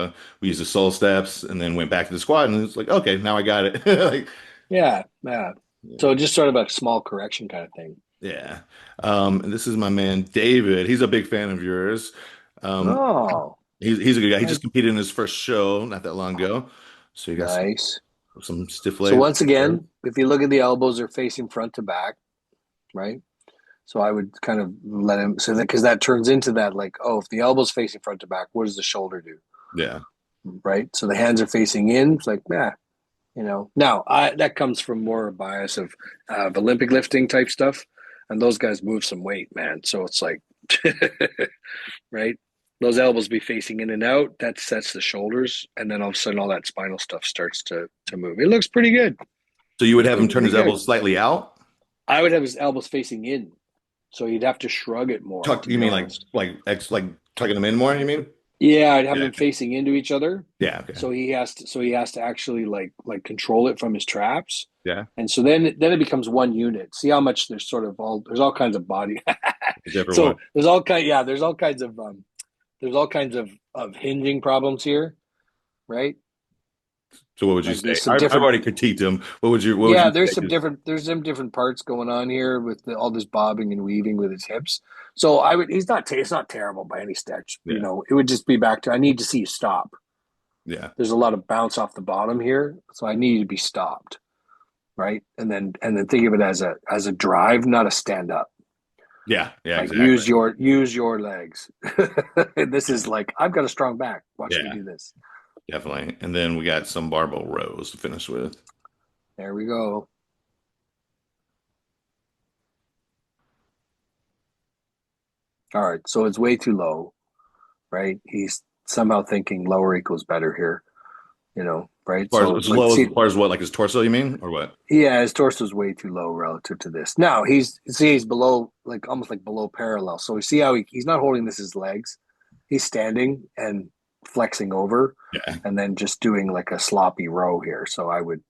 A: used the soul steps, and then went back to the squat, and it's like, okay, now I got it. Like,
B: Yeah. Yeah. So just sort of a small correction kind of thing.
A: yeah. And this is my man David. He's a big fan of yours. Um,
B: Oh,
A: he's a good guy. He
B: I,
A: just competed in his first show not that long ago, so you got
B: nice.
A: some stiff
B: So
A: legs.
B: once again, if you look at the elbows, they're facing front to back, right? So I would kind of let him so that because that turns into that like, oh, if the elbow's facing front to back, what does the shoulder do?
A: Yeah,
B: Right? So the hands are facing in. It's like, yeah, Now that comes from more a bias of Olympic lifting type stuff, and those guys move some weight, man. So it's like, right? Those elbows be facing in and out. That sets the shoulders, and then all of a sudden, all that spinal stuff starts to move. It looks pretty good.
A: So you would have him
B: Looks
A: turn
B: pretty
A: his
B: good.
A: elbows slightly out?
B: I would have his elbows facing in, so you'd have to shrug it more.
A: Tuck,
B: To
A: you
B: be
A: mean
B: honest,
A: like tucking them in more, you mean?
B: yeah, I'd have
A: Yeah.
B: them facing into each other.
A: Yeah, okay.
B: So he has to actually like control it from his traps.
A: Yeah.
B: And so then it becomes one unit. See how much there's all kinds of body.
A: Different one.
B: So there's all kinds of hinging problems here, right?
A: So what would you
B: Like
A: say?
B: there's some
A: I've
B: different
A: already critiqued him. What would
B: yeah,
A: you say?
B: there's some different parts going on here with all this bobbing and weaving with his hips. So it's not terrible by any stretch.
A: Yeah.
B: It would just be back to I need to see you stop.
A: Yeah.
B: There's a lot of bounce off the bottom here, so I need to be stopped, right? And then think of it as a drive, not a stand up.
A: Yeah. Yeah,
B: Like
A: exactly.
B: use your legs. This is like I've got a strong back. Watch me
A: Yeah,
B: do this.
A: definitely. And then we got some barbell rows to finish with.
B: There we go. All right, so it's way too low, right? He's somehow thinking lower equals better here, right? So
A: As
B: like
A: low
B: see,
A: as far as what, like his torso, you mean? Or what?
B: yeah, his torso's way too low relative to this. Now he's below, like almost like below parallel. So we see how he's not holding this as legs. He's standing and flexing over,
A: Yeah.
B: and then just doing like a sloppy row here. So I would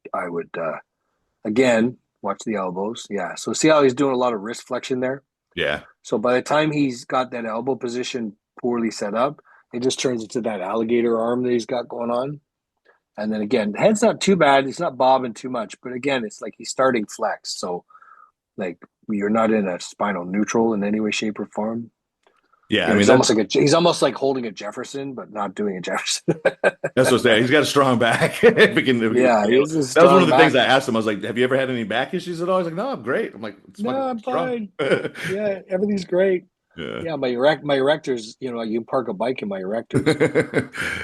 B: again watch the elbows. Yeah. So see how he's doing a lot of wrist flexion there.
A: Yeah.
B: So by the time he's got that elbow position poorly set up, it just turns into that alligator arm that he's got going on. And then again, the head's not too bad. He's not bobbing too much, but again, it's like he's starting flex. So like you're not in a spinal neutral in any way, shape, or form.
A: Yeah. I mean,
B: He's almost like holding a Jefferson, but not doing a Jefferson.
A: that's what I'm saying. He's got a strong back.
B: Yeah, he's a
A: That was one
B: strong
A: of the things I
B: back.
A: asked him. I was like, "Have you ever had any back issues at all?" He's like, "No, I'm great." I'm like, "It's
B: No,
A: fucking
B: I'm
A: strong."
B: fine. Yeah, everything's great.
A: Yeah.
B: Yeah, my erectors, you can park a bike in my erectors.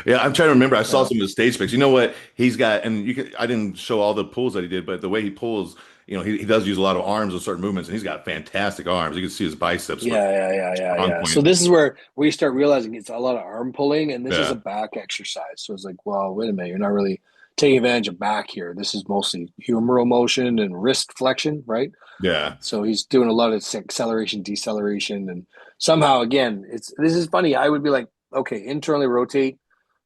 A: Yeah, I'm trying to remember. I saw
B: Yeah.
A: some of the stage pics. You know what he's got, and I didn't show all the pulls that he did, but the way he pulls, he does use a lot of arms with certain movements, and he's got fantastic arms. You can see his biceps with strong
B: Yeah. So
A: points.
B: this is where we start realizing it's a lot of arm pulling, and this is a
A: Yeah,
B: back exercise. So it's like, well, wait a minute, you're not really taking advantage of back here. This is mostly humeral motion and wrist flexion, right?
A: yeah,
B: So he's doing a lot of acceleration, deceleration, and somehow again, this is funny. I would be like, okay, internally rotate,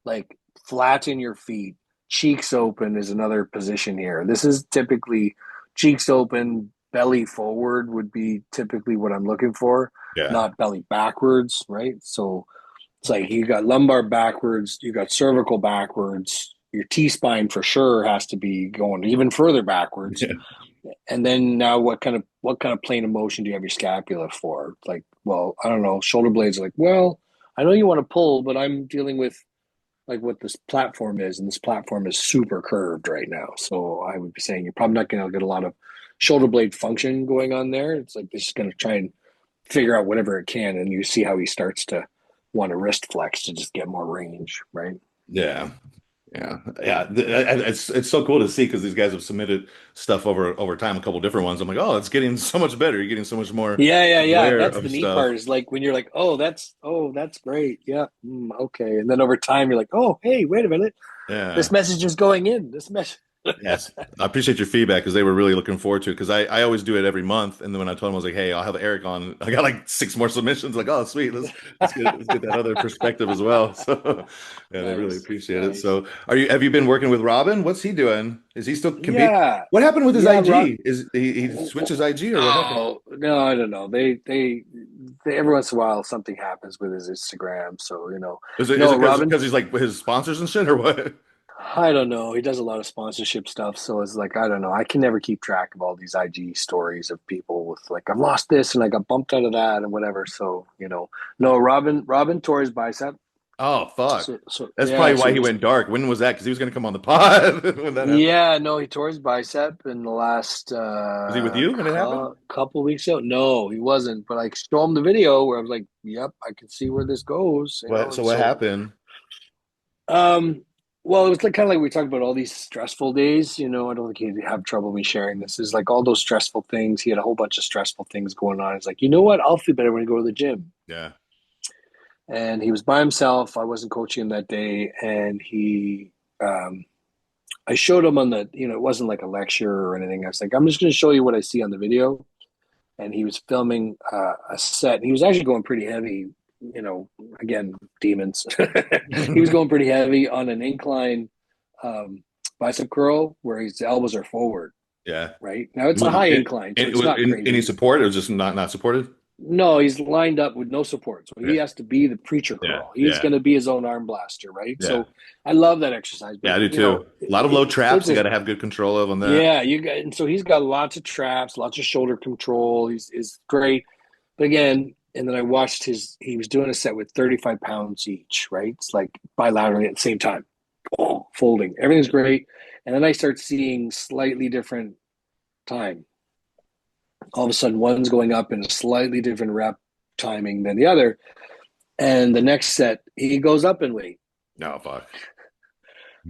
B: like flatten your feet, cheeks open is another position here. This is typically cheeks open, belly forward would be typically what I'm looking for,
A: yeah,
B: not belly backwards, right? So it's like you got lumbar backwards, you got cervical backwards, your T spine for sure has to be going even further backwards.
A: yeah.
B: And then now what kind of plane of motion do you have your scapula for? Like, well, I don't know. Shoulder blades are like, well, I know you want to pull, but I'm dealing with like what this platform is, and this platform is super curved right now. So I would be saying you're probably not going to get a lot of shoulder blade function going on there. It's like this is going to try and figure out whatever it can, and you see how he starts to want to wrist flex to just get more range, right?
A: Yeah. Yeah, yeah, it's so cool to see because these guys have submitted stuff over time, a couple different ones. I'm like, oh, it's getting so much better. You're getting so much more
B: Yeah.
A: layer
B: That's
A: of
B: the neat
A: stuff.
B: part is like when you're like, that's great. Yeah. Okay. And then over time, you're like, oh, hey, wait a minute. This
A: Yeah.
B: message is going in. This message.
A: Yes, I appreciate your feedback because they were really looking forward to it. Because I always do it every month, and then when I told them I was like, "Hey, I'll have Eric on," I got like six more submissions. Like, oh, sweet, let's get that other perspective as well. So, yeah, they really
B: Nice.
A: appreciate it.
B: Nice.
A: So, have you been working with Robin? What's he doing? Is he still competing?
B: Yeah.
A: What happened with his
B: Yeah.
A: IG? Is he switched his IG or what happened?
B: Oh, no, I don't know. They every once in a while something happens with his Instagram. So,
A: Is
B: no,
A: it because
B: Robin,
A: he's like with his sponsors and shit or what?
B: I don't know. He does a lot of sponsorship stuff, so it's like I don't know. I can never keep track of all these IG stories of people with like I've lost this and I got bumped out of that and whatever. So no. Robin tore his bicep.
A: Oh fuck,
B: So
A: that's
B: yeah.
A: probably
B: So
A: why he
B: he's
A: went dark. When was that? Because he was going to come on the pod when that happened.
B: yeah. No, he tore his bicep in the last
A: Was he with you when it happened?
B: couple weeks ago. No, he wasn't. But I showed him the video where I was like, "Yep, I can see where this goes."
A: What? So
B: And
A: what
B: so
A: happened?
B: um Well, it was like kind of like we talked about all these stressful days. I don't think he'd have trouble me sharing this. Is like all those stressful things. He had a whole bunch of stressful things going on. It's like, you know what? I'll feel better when I go to the gym.
A: Yeah.
B: And he was by himself. I wasn't coaching him that day, and I showed him on it wasn't like a lecture or anything. I was like, I'm just going to show you what I see on the video. And he was filming a set. And he was actually going pretty heavy. Again, demons. He was going pretty heavy on an incline bicep curl where his elbows are forward.
A: Yeah.
B: Right now, it's a high incline, so it's not crazy.
A: Any support, or just not supported?
B: No, he's lined up with no support, so he
A: Yeah.
B: has to be the preacher curl.
A: Yeah.
B: He's going to be his own arm blaster, right?
A: Yeah.
B: So I love that exercise.
A: Yeah, I do too. A lot of low traps you got to have good control of on that.
B: Yeah, and so he's got lots of traps, lots of shoulder control. He's great. But again, and then I watched he was doing a set with 35 pounds each, right? It's like bilaterally at the same time, folding. Everything's great. And then I start seeing slightly different time. All of a sudden, one's going up in a slightly different rep timing than the other. And the next set, he goes up in weight.
A: No, fuck.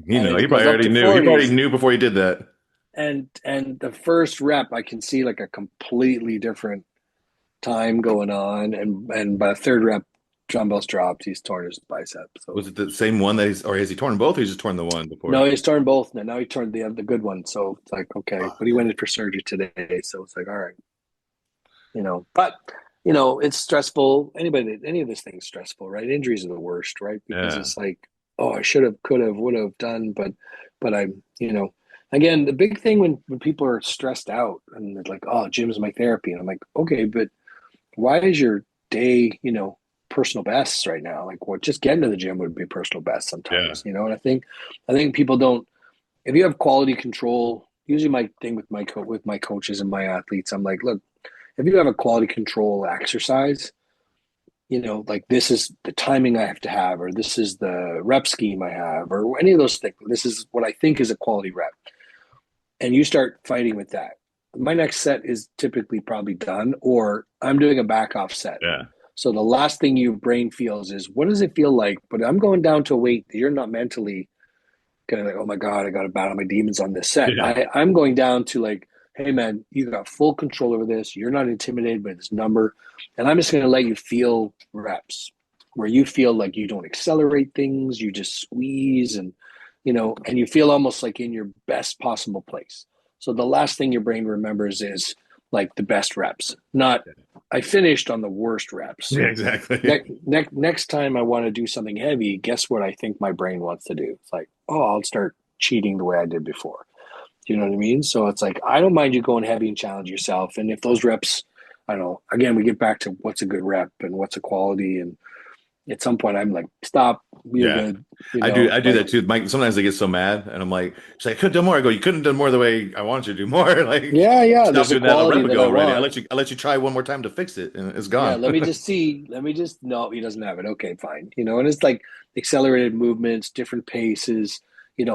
A: He probably already knew. 40s. He already knew before he did that.
B: And the first rep, I can see like a completely different time going on. And by the third rep, dumbbells dropped. He's torn his bicep. So
A: was it the same one or has he torn both? Or he's just torn the one before?
B: No, he's torn both. Now he torn the good one. So it's like, okay, but he went in for surgery today. So it's like, all right, but it's stressful. Any of this thing's stressful, right? Injuries are the worst, right? Because it's like, oh, I should have, could have, would have done, but I'm, again, the big thing when people are stressed out and they're like, oh, gym is my therapy. And I'm like, okay, but why is your day, personal bests right now? Like, what, just getting to the gym would be personal best sometimes, and I think people don't, if you have quality control, usually my thing with my coaches and my athletes, I'm like, look, if you have a quality control exercise, like this is the timing I have to have, or this is the rep scheme I have, or any of those things. This is what I think is a quality rep. And you start fighting with that. My next set is typically probably done, or I'm doing a back off set.
A: Yeah.
B: So the last thing your brain feels is, what does it feel like? But I'm going down to a weight that you're not mentally kind of like, oh my God, I got to battle my demons on this set. Yeah. I'm going down to like, hey man, you got full control over this. You're not intimidated by this number. And I'm just going to let you feel reps where you feel like you don't accelerate things. You just squeeze and you feel almost like in your best possible place. So the last thing your brain remembers is like the best reps, not I finished on the worst reps.
A: Yeah, exactly.
B: Next time I want to do something heavy, guess what I think my brain wants to do? It's like, oh, I'll start cheating the way I did before. Do you know what I mean? So it's like, I don't mind you going heavy and challenge yourself. And if those reps, I don't know, again, we get back to what's a good rep and what's a quality. And at some point I'm like, stop, you're good.
A: I do that too. Mike, sometimes I get so mad and I'm like, she's like, I could have done more. I go, you couldn't have done more the way I wanted you to do more. Like,
B: yeah.
A: Stop doing that a rep ago already. I let you try one more time to fix it and it's gone.
B: Yeah, let me just no, he doesn't have it. Okay, fine. And it's like accelerated movements, different paces,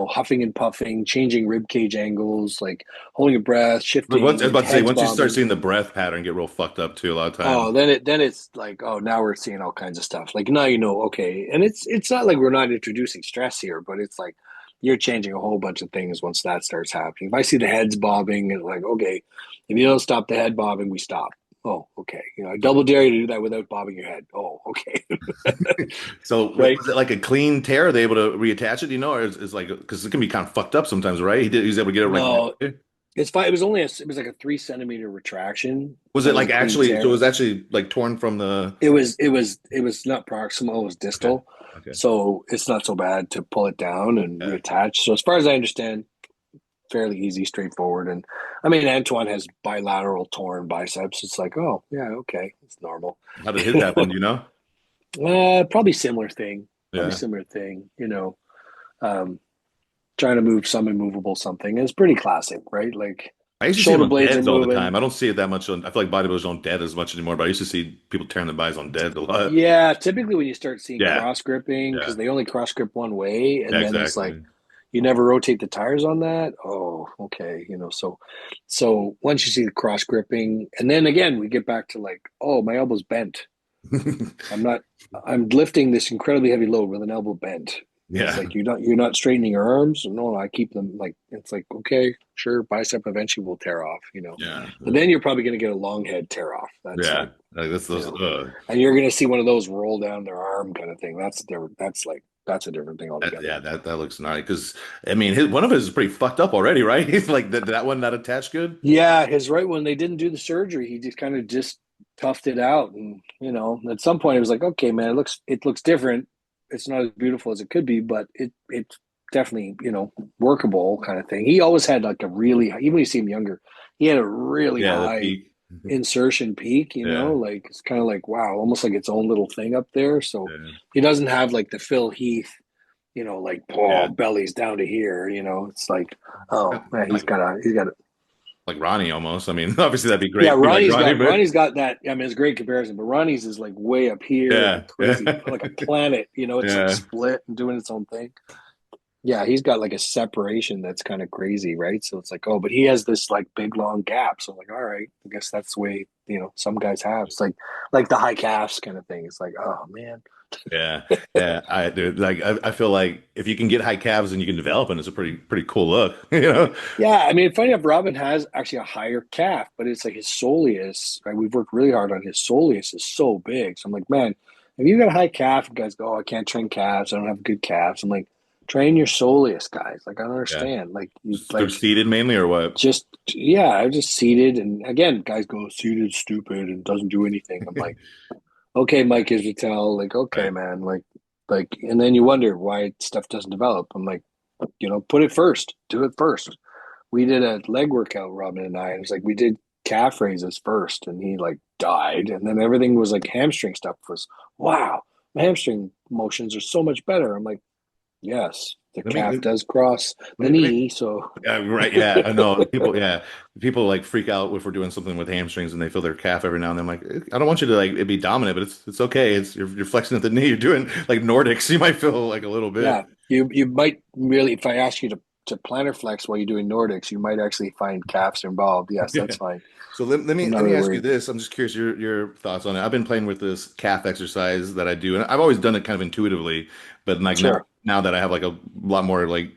B: huffing and puffing, changing rib cage angles, like holding your breath, shifting.
A: I was about to say, once you start seeing the breath pattern get real fucked up too, a lot of times.
B: Oh, then it's like, oh, now we're seeing all kinds of stuff. Like now okay, and it's not like we're not introducing stress here, but it's like you're changing a whole bunch of things once that starts happening. If I see the heads bobbing, and like, okay, if you don't stop the head bobbing, we stop. Oh, okay. I double dare you to do that without bobbing your head. Oh, okay.
A: So right. Was it like a clean tear? Are they able to reattach it? Or is like, because it can be kind of fucked up sometimes, right? He was able to get it right.
B: No, it's fine. It was like a 3 centimeter retraction.
A: Was it like actually? So it was actually like torn from the.
B: It was not proximal. It was distal. Okay. So it's not so bad to pull it down and reattach. So as far as I understand, fairly easy, straightforward. And I mean, Antoine has bilateral torn biceps. It's like, oh yeah, okay, it's normal.
A: How did his happen?
B: Probably similar thing. Similar thing. Trying to move some immovable something. It's pretty classic, right? Like
A: I used to see them on deads all the time. I don't see it that much. I feel like bodybuilders don't dead as much anymore, but I used to see people tearing their bodies on dead a lot.
B: Yeah, typically when you start seeing cross gripping, because they only cross grip one way, and then it's like you never rotate the tires on that. Oh, okay. So once you see the cross gripping, and then again, we get back to like, oh, my elbow's bent. I'm lifting this incredibly heavy load with an elbow bent.
A: Yeah.
B: It's like you're not straightening your arms. No, I keep them like it's like okay, sure, bicep eventually will tear off,
A: Yeah.
B: but then you're probably going to get a long head tear off. That's
A: Yeah.
B: like
A: Like that's those.
B: and you're going to see one of those roll down their arm kind of thing. That's different. That's a different thing altogether.
A: Yeah, that looks gnarly. Because I mean, one of his is pretty fucked up already, right? He's like that one not attached good.
B: Yeah, his right when they didn't do the surgery, he just kind of just toughed it out, and at some point it was like, okay, man, it looks different. It's not as beautiful as it could be, but it's definitely workable kind of thing. He always had like a really even when you see him younger, he had a really
A: Yeah, the
B: high
A: peak.
B: insertion peak.
A: Yeah,
B: Like it's kind of like wow, almost like its own little thing up there. So
A: yeah,
B: he doesn't have like the Phil Heath, like
A: yeah.
B: oh belly's down to here. It's like oh man,
A: Like
B: he's got
A: like Ronnie almost. I mean, obviously that'd be
B: yeah,
A: great to be like
B: Ronnie's
A: Ronnie,
B: got
A: but
B: Ronnie's got that. I mean, it's a great comparison, but Ronnie's is like way up here,
A: yeah,
B: like
A: yeah,
B: crazy, like a planet. It's like
A: yeah,
B: split and doing its own thing. Yeah, he's got like a separation that's kind of crazy, right? So it's like, oh, but he has this like big long gap. So I'm like, all right, I guess that's the way some guys have. It's like the high calves kind of thing. It's like, oh man,
A: yeah, yeah. I dude, like I feel like if you can get high calves and you can develop it, it's a pretty cool look, you know?
B: yeah. I mean, funny enough, Robin has actually a higher calf, but it's like his soleus. Right? We've worked really hard on his soleus is so big. So I'm like, man, if you got a high calf, and guys go, oh, I can't train calves. I don't have good calves. I'm like, train your soleus, guys. Like I don't
A: Yeah.
B: understand. Like you
A: Through
B: like
A: seated mainly or what?
B: just yeah, I just seated, and again, guys go seated, stupid, and doesn't do anything. I'm like, okay, Mike Israetel, like okay,
A: Right.
B: man, like, and then you wonder why stuff doesn't develop. I'm like, put it first, do it first. We did a leg workout, Robin and I. And it was like we did calf raises first, and he like died, and then everything was like hamstring stuff was wow. My hamstring motions are so much better. I'm like, yes, the
A: Let me
B: calf
A: let
B: does cross the
A: let me
B: knee, so
A: Yeah, right. Yeah, I know. People like freak out if we're doing something with hamstrings and they feel their calf every now and then. I'm like, I don't want you to like it be dominant, but it's okay. You're flexing at the knee. You're doing like Nordics. You might feel like a little bit.
B: yeah, you might really if I ask you to plantar flex while you're doing Nordics, you might actually find calves involved. Yes, that's
A: Yeah.
B: fine.
A: So let me
B: I'm not
A: let me
B: really
A: ask you
B: worried.
A: this. I'm just curious your thoughts on it. I've been playing with this calf exercise that I do, and I've always done it kind of intuitively, but like
B: Sure.
A: now that I have like a lot more like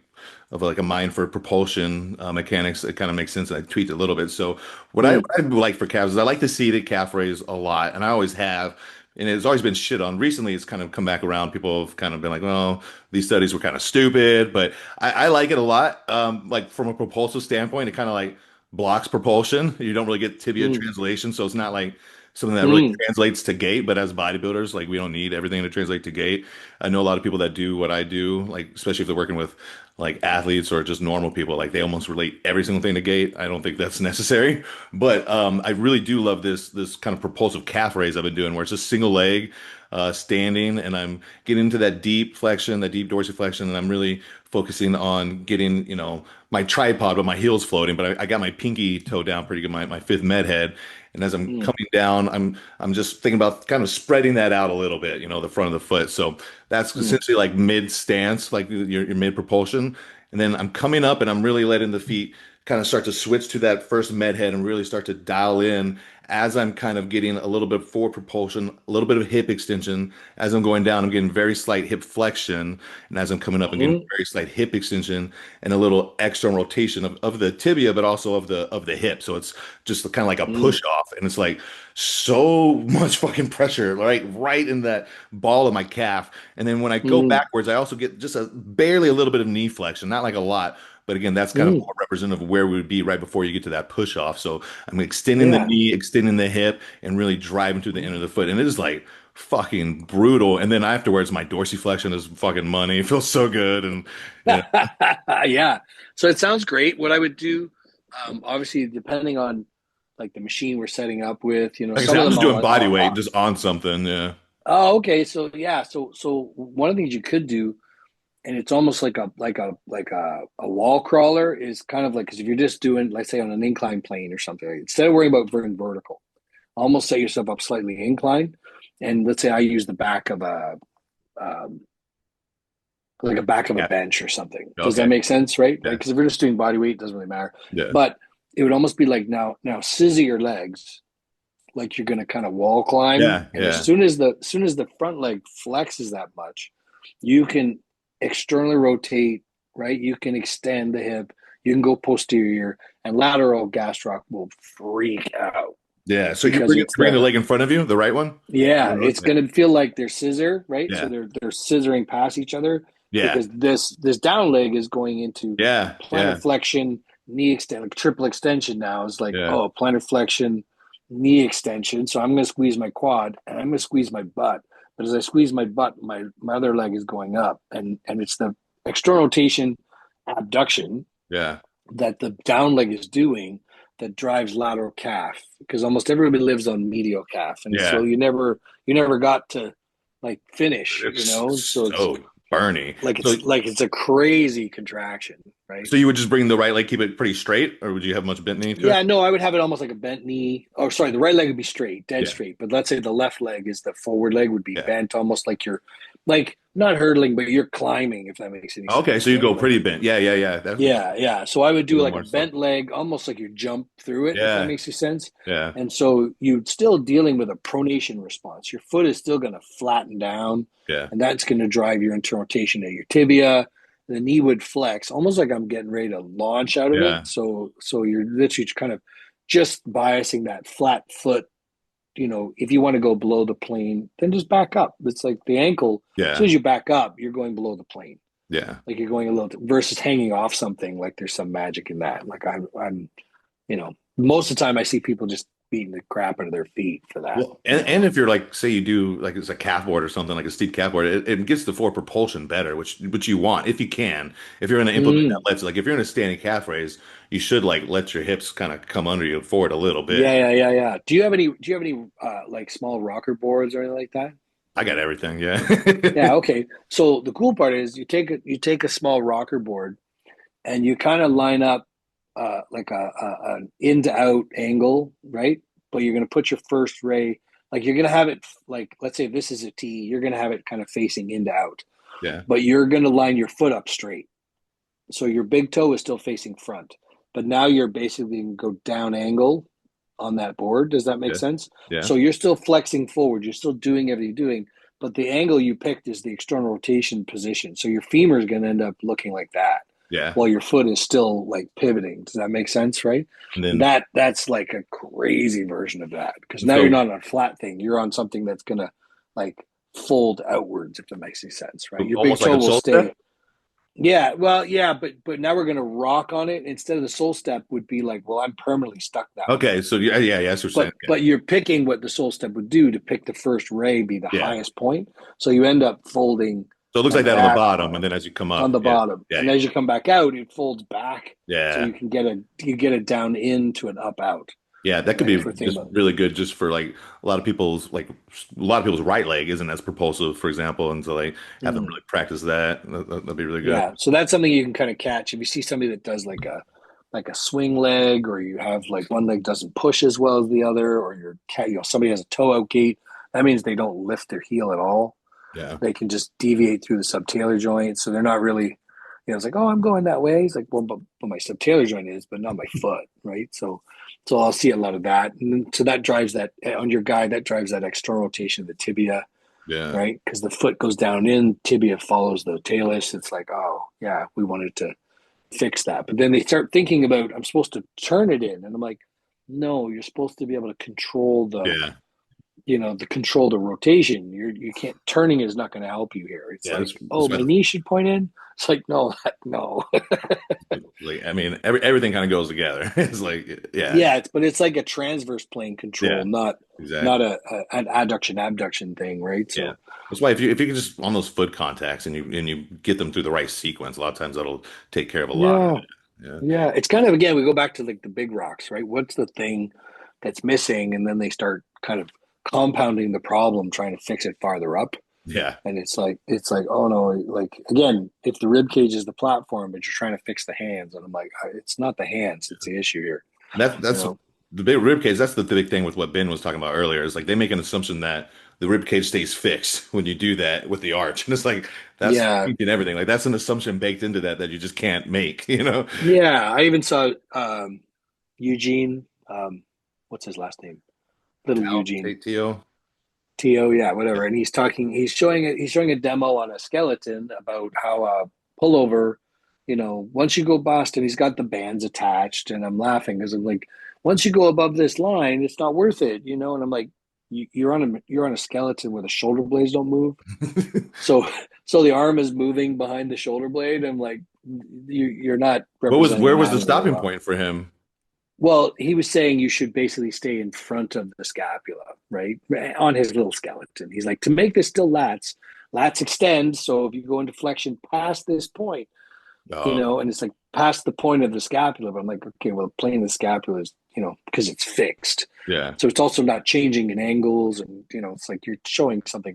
A: of like a mind for propulsion mechanics, it kind of makes sense. And I tweaked it a little bit. So
B: Mm,
A: what I like for calves is I like the seated calf raise a lot, and I always have. And it's always been shit on. Recently, it's kind of come back around. People have kind of been like, "Well, these studies were kind of stupid," but I like it a lot. Like from a propulsive standpoint, it kind of like blocks propulsion. You don't really get tibia
B: mm,
A: translation, so it's not like something that really
B: mm,
A: translates to gait. But as bodybuilders, like we don't need everything to translate to gait. I know a lot of people that do what I do, like especially if they're working with like athletes or just normal people, like they almost relate every single thing to gait. I don't think that's necessary, but I really do love this kind of propulsive calf raise I've been doing, where it's just single leg. Standing and I'm getting into that deep flexion, that deep dorsiflexion, and I'm really focusing on getting, my tripod, but my heel's floating, but I got my pinky toe down pretty good, my fifth med head. And as I'm
B: mm,
A: coming down, I'm just thinking about kind of spreading that out a little bit, the front of the foot. So that's
B: mm,
A: essentially like mid stance, like your mid propulsion. And then I'm coming up and I'm really letting the feet kind of start to switch to that first med head and really start to dial in as I'm kind of getting a little bit forward propulsion, a little bit of hip extension. As I'm going down, I'm getting very slight hip flexion. And as I'm coming up, I'm getting
B: mm,
A: very slight hip extension and a little external rotation of the tibia, but also of the hip. So it's just kind of like a
B: mm,
A: push off. And it's like so much fucking pressure, right in that ball of my calf. And then when I go
B: mm,
A: backwards, I also get just barely a little bit of knee flexion, not like a lot. But again, that's kind of
B: mm.
A: more representative of where we would be right before you get to that push off. So I'm extending the
B: Yeah.
A: knee, extending the hip, and really driving to the end of the foot. And it is like fucking brutal. And then afterwards, my dorsiflexion is fucking money. It feels so good. And yeah,
B: Yeah. So it sounds great. What I would do, obviously, depending on like the machine we're setting up with,
A: like I
B: some
A: said,
B: of
A: I'm
B: them
A: just doing
B: I'll,
A: body
B: I'll,
A: weight,
B: I'll
A: just on something. Yeah.
B: oh, okay. So yeah. So one of the things you could do, and it's almost like a wall crawler is kind of like because if you're just doing, let's say, on an incline plane or something, like, instead of worrying about going vertical, almost set yourself up slightly inclined, and let's say I use the back of um, a back of a
A: Yeah.
B: bench or something. Does that
A: Okay.
B: make sense, right? Like,
A: Yeah.
B: because if you're just doing body weight, it doesn't really matter.
A: Yeah.
B: But it would almost be like now scissor your legs, like you're going to kind of wall climb,
A: Yeah.
B: and as
A: Yeah.
B: soon as the front leg flexes that much, you can. externally rotate, right? You can extend the hip, you can go posterior, and lateral gastroc will freak out
A: Yeah. So
B: because it's
A: bringing the leg in front of you, the right one?
B: yeah, it's
A: Yeah.
B: gonna feel like they're scissor, right? So
A: Yeah.
B: they're scissoring past each other
A: Yeah.
B: because this down leg is going into
A: Yeah.
B: plantar
A: Yeah.
B: flexion, knee extend, like triple extension now is like,
A: Yeah.
B: oh, plantar flexion, knee extension. So I'm gonna squeeze my quad and I'm gonna squeeze my butt. But as I squeeze my butt, my other leg is going up. And it's the external rotation abduction
A: Yeah.
B: that the down leg is doing that drives lateral calf because almost everybody lives on medial calf, and so
A: Yeah.
B: you never got to like finish,
A: It's
B: so it's
A: so burny.
B: like it's a crazy contraction, right?
A: So you would just bring the right leg, keep it pretty straight, or would you have much bent knee to it?
B: Yeah, no, I would have it almost like a bent knee. Oh, sorry, the right leg would be straight, dead
A: Yeah.
B: straight. But let's say the left leg is the forward leg would be
A: Yeah.
B: bent, almost like you're like not hurdling, but you're climbing, if that makes any
A: Okay.
B: sense,
A: So you
B: right?
A: go
B: Like
A: pretty bent. Yeah. Yeah. Yeah. That's a
B: yeah, yeah. So I would do
A: little
B: like a
A: more so.
B: bent leg, almost like you jump through it, if that
A: Yeah.
B: makes any sense.
A: Yeah.
B: And so you're still dealing with a pronation response. Your foot is still going to flatten down,
A: Yeah.
B: and that's going to drive your internal rotation at your tibia. The knee would flex, almost like I'm getting ready to launch out of it.
A: Yeah.
B: So you're literally kind of just biasing that flat foot. If you want to go below the plane, then just back up. It's like the ankle. As soon
A: Yeah.
B: as you back up, you're going below the plane,
A: Yeah.
B: like you're going a little versus hanging off something, like there's some magic in that. Like I'm most of the time I see people just beating the crap out of their feet for that.
A: Well, and if you're like, say you do like it's a calf board or something like a steep calf board, it gets the forward propulsion better, which you want if you can. If you're going to implement that,
B: Mm.
A: let's like if you're in a standing calf raise, you should like let your hips kind of come under you forward a little bit.
B: Yeah, yeah, yeah, yeah. Do you have any like small rocker boards or anything like that?
A: I got everything. Yeah.
B: Yeah, okay. So the cool part is you take a small rocker board and you kind of line up like an in to out angle, right? But you're going to put your first ray, like you're going to have it, like let's say this is a T, you're going to have it kind of facing in to out,
A: Yeah.
B: but you're going to line your foot up straight. So your big toe is still facing front, but now you're basically going to go down angle on that board. Does that make
A: Yeah.
B: sense?
A: Yeah.
B: So you're still flexing forward, you're still doing everything you're doing, but the angle you picked is the external rotation position. So your femur is going to end up looking like that
A: Yeah.
B: while your foot is still like pivoting. Does that make sense, right?
A: And
B: And
A: then
B: that's like a crazy version of that because now you're
A: so
B: not on a flat thing. You're on something that's gonna like fold outwards, if that makes any sense, right? Your big
A: almost like
B: toe
A: a
B: will
A: soul
B: stay.
A: step.
B: Yeah, well, yeah, but now we're gonna rock on it. Instead of the soul step would be like, well, I'm permanently stuck that way.
A: Okay. So yeah, yeah, yeah. That's what you're saying.
B: But you're picking what the soul step would do to pick the first ray be the
A: Yeah. Yeah.
B: highest point. So you end up folding
A: So it looks like
B: like
A: that on the
B: that
A: bottom, and then as you come
B: on
A: up,
B: the
A: yeah,
B: bottom.
A: yeah,
B: And as you come back out, it folds back. So
A: yeah.
B: you get it down into an up out,
A: Yeah, that could
B: right?
A: be
B: If we're thinking
A: just
B: about
A: really good just for like a lot of people's right leg isn't as propulsive, for example, and so they have them
B: mm,
A: really practice that. That'd be really good.
B: yeah. So that's something you can kind of catch. If you see somebody that does like a swing leg, or you have like one leg doesn't push as well as the other, or somebody has a toe out gait, that means they don't lift their heel at all.
A: Yeah.
B: They can just deviate through the subtalar joint. So they're not really, it's like, oh, I'm going that way. It's like, well, but my subtalar joint is, but not my foot, right? So I'll see a lot of that. And then, so that drives that on your guy, that drives that external rotation of the tibia,
A: Yeah.
B: right? Because the foot goes down in, tibia follows the talus. It's like, oh, yeah, we wanted to fix that. But then they start thinking about, I'm supposed to turn it in. And I'm like, no, you're supposed to be able to control
A: Yeah.
B: the rotation. You can't, turning is not going to help you here. It's
A: Yeah.
B: like,
A: That's
B: oh,
A: why
B: my knee should point in. It's like, no, no.
A: like I mean everything kind of goes together. It's like yeah.
B: Yeah, it's like a transverse plane control,
A: Yeah.
B: not
A: Exactly.
B: an adduction abduction thing, right?
A: Yeah.
B: So
A: That's why if you can just on those foot contacts and you get them through the right sequence, a lot of times that'll take care of a lot of
B: yeah,
A: it. Yeah.
B: yeah. It's kind of, again, we go back to like the big rocks, right? What's the thing that's missing, and then they start kind of compounding the problem, trying to fix it farther up.
A: Yeah.
B: And it's like, oh no, like again, if the rib cage is the platform, but you're trying to fix the hands, and I'm like, it's not the hands, it's the issue here. You
A: That's
B: know?
A: the big rib cage. That's the big thing with what Ben was talking about earlier. Is like they make an assumption that the rib cage stays fixed when you do that with the arch, and it's like that's
B: Yeah,
A: and everything. Like that's an assumption baked into that you just can't make.
B: yeah. I even saw Eugene. What's his last name? Little
A: Tal
B: Eugene.
A: Tatio.
B: TO, yeah, whatever. And he's showing a demo on a skeleton about how pullover, once you go bust, and he's got the bands attached, and I'm laughing because I'm like, once you go above this line, it's not worth it, and I'm like, you're on a skeleton where the shoulder blades don't move, so the arm is moving behind the shoulder blade. I'm like, you're not representing
A: Where was the
B: anatomy very
A: stopping
B: well.
A: point for him?
B: Well, he was saying you should basically stay in front of the scapula, right? On his little skeleton. He's like, to make this still lats extend. So if you go into flexion past this point,
A: Oh,
B: and it's like past the point of the scapula, but I'm like, okay, well, the plane of the scapula is, because it's fixed.
A: yeah.
B: So it's also not changing in angles. And, it's like you're showing something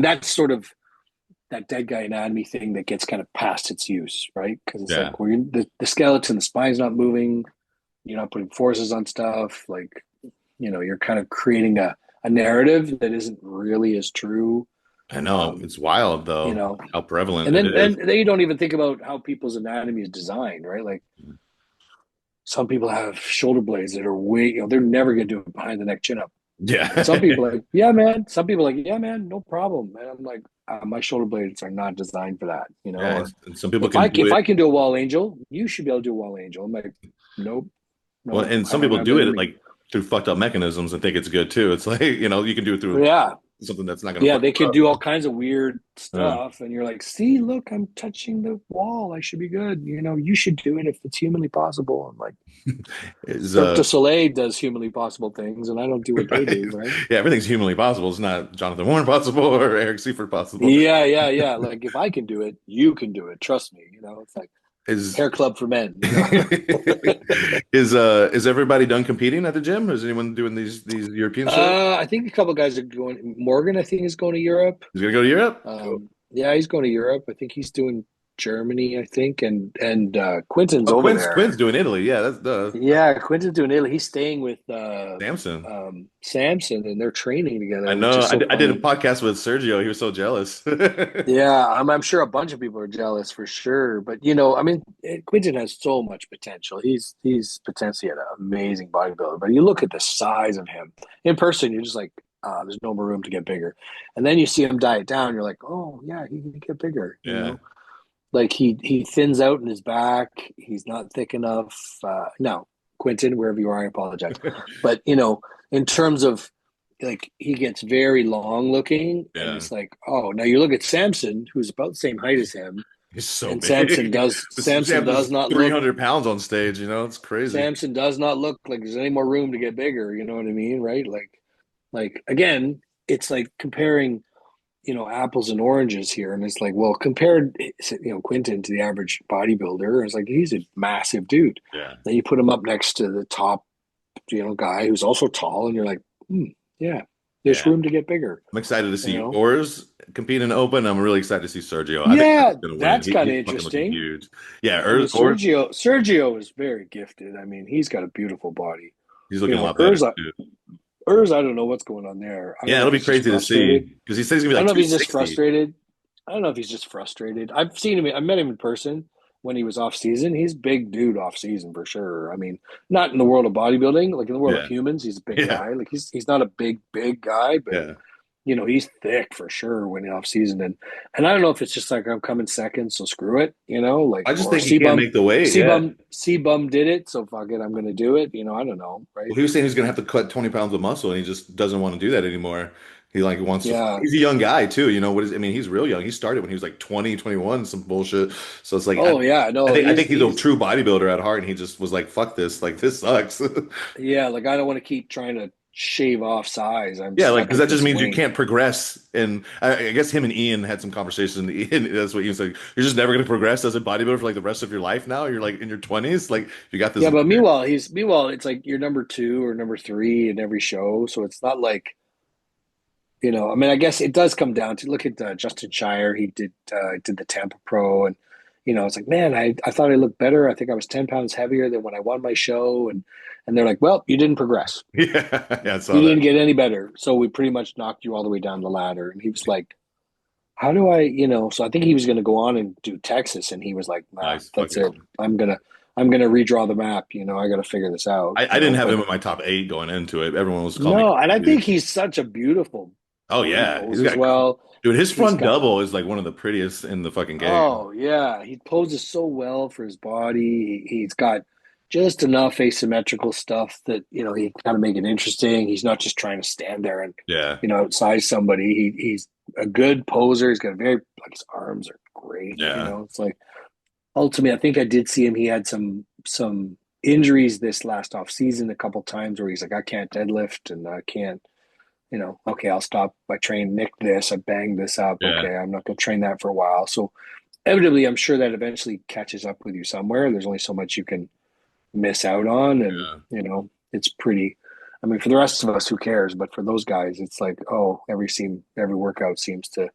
B: that's sort of that dead guy anatomy thing that gets kind of past its use, right? Because it's
A: Yeah.
B: like the skeleton, the spine's not moving. You're not putting forces on stuff. Like, you're kind of creating a narrative that isn't really as true.
A: I know. It's wild
B: You
A: though,
B: know,
A: how prevalent
B: and
A: it
B: then
A: is.
B: and then you don't even think about how people's anatomy is designed, right? Like some people have shoulder blades that are they're never going to do it behind the neck chin up. And
A: Yeah.
B: some people are like, yeah, man. Some people are like, yeah, man, no problem. And I'm like, my shoulder blades are not designed for that,
A: Yeah.
B: or
A: And some people
B: if
A: can do
B: if
A: it.
B: I can do a wall angel, you should be able to do a wall angel. I'm like, nope,
A: Well,
B: nope,
A: and
B: I
A: some
B: don't
A: people
B: have
A: do
B: that in
A: it
B: me.
A: like through fucked up mechanisms and think it's good too. It's like, you can do it through
B: Yeah,
A: something that's not going to
B: yeah,
A: fuck
B: they
A: you
B: could
A: up.
B: do all kinds of weird
A: Uh,
B: stuff, and you're like, see, look, I'm touching the wall. I should be good. You should do it if it's humanly possible. I'm like,
A: is
B: Cirque du Soleil does humanly possible things, and I don't do what they
A: right.
B: do, right?
A: Yeah, everything's humanly possible. It's not Jonathan Warren possible or Eric Seifert possible.
B: Yeah, yeah, yeah. Like if I can do it, you can do it. Trust me. It's like
A: Is
B: hair club for men.
A: is everybody done competing at the gym? Is anyone doing these European shows?
B: I think a couple guys are going. Morgan, I think, is going to Europe.
A: He's gonna go to Europe? Cool.
B: Yeah, he's going to Europe. I think he's doing Germany. I think, and Quinton's
A: Oh,
B: over
A: Quinn's
B: there.
A: doing Italy. Yeah, that's the
B: Yeah, Quinton's doing Italy. He's staying with
A: Samson.
B: Samson, and they're training
A: I
B: together, which
A: know.
B: is so
A: I did a
B: funny.
A: podcast with Sergio. He was so jealous.
B: Yeah, I'm sure a bunch of people are jealous for sure. But I mean, Quinton has so much potential. He's potentially an amazing bodybuilder. But you look at the size of him in person, you're just like, there's no more room to get bigger. And then you see him diet down, you're like, oh yeah, he can get bigger.
A: Yeah.
B: Like he thins out in his back. He's not thick enough. No, Quinton, wherever you are, I apologize. But in terms of like he gets very long looking, and
A: Yeah.
B: it's like, oh, now you look at Samson, who's about the same height as him,
A: He's so
B: and
A: big.
B: Samson
A: Sam
B: does
A: was
B: not look
A: 300 pounds on stage, it's crazy.
B: Samson does not look like there's any more room to get bigger. You know what I mean, right? Like again, it's like comparing apples and oranges here. And it's like, well, compared, Quinton to the average bodybuilder, it's like, he's a massive dude.
A: Yeah.
B: Then you put him up next to the top, guy who's also tall. And you're like, yeah, there's
A: Yeah.
B: room to get bigger.
A: I'm excited to see Ors compete in Open. I'm really excited to see Sergio. I think
B: Yeah,
A: he's gonna win.
B: that's kind of
A: He's fucking looking
B: interesting.
A: huge. Yeah,
B: I mean,
A: Ors,
B: Sergio is very gifted. I mean, he's got a beautiful body.
A: he's looking a lot better too.
B: I don't know what's going on there.
A: Yeah, it'll be crazy to see because he says he's gonna be
B: I
A: like
B: don't know if he's just
A: 260.
B: frustrated. I don't know if he's just frustrated. I've seen him. I met him in person when he was off season. He's a big dude off season for sure. I mean, not in the world of bodybuilding, like in the world of humans, he's a big guy. Like he's not a big guy, but he's thick for sure when he's off season. And I don't know if it's just like I'm coming second, so screw it. Like
A: I just think he can't make the weight.
B: C-Bum did it, so fuck it, I'm going to do it. I don't know, right?
A: Well, he was saying he's gonna have to cut 20 pounds of muscle, and he just doesn't want to do that anymore. He like wants to. He's a young guy too. I mean, he's real young. He started when he was like 20, 21, some bullshit. So it's like,
B: oh yeah, no.
A: I think he's a true bodybuilder at heart, and he just was like, "Fuck this! Like this sucks."
B: Yeah, like I don't want to keep trying to shave off size.
A: Because that just means you can't progress. And I guess him and Ian had some conversation. Ian, that's what Ian said. You're just never going to progress as a bodybuilder for like the rest of your life. Now you're like in your 20s. Like you got this.
B: Yeah, but meanwhile, it's like you're number 2 or number 3 in every show. So it's not like, I mean, I guess it does come down to look at Justin Shier. He did the Tampa Pro, and it's like, man, I thought I looked better. I think I was 10 pounds heavier than when I won my show, and they're like, well, you didn't progress.
A: Yeah, I saw
B: you
A: that.
B: Didn't get any better, so we pretty much knocked you all the way down the ladder. And he was like, how do I, so I think he was going to go on and do Texas, and he was like, nah,
A: Nice.
B: that's it. I'm gonna redraw the map. I got to figure this out.
A: I didn't have him in my top 8 going into it. Everyone was calling
B: no,
A: me.
B: and I think he's such a beautiful
A: Oh
B: He
A: yeah, he's
B: poses
A: got
B: well.
A: dude. His
B: He's
A: front
B: got
A: double is like one of the prettiest in the fucking game.
B: Oh yeah, he poses so well for his body. He's got just enough asymmetrical stuff that he kind of make it interesting. He's not just trying to stand there and
A: Yeah,
B: outsize somebody. He's a good poser. He's got a very like his arms are great.
A: yeah,
B: It's like ultimately, I think I did see him. He had some injuries this last off season a couple times where he's like, I can't deadlift and I can't. Okay, I'll stop. I train nick this. I banged this up.
A: yeah,
B: Okay, I'm not going to train that for a while. So evidently, I'm sure that eventually catches up with you somewhere. There's only so much you can miss out on, and
A: yeah.
B: it's pretty. I mean, for the rest of us, who cares? But for those guys, it's like, oh, every workout seems to,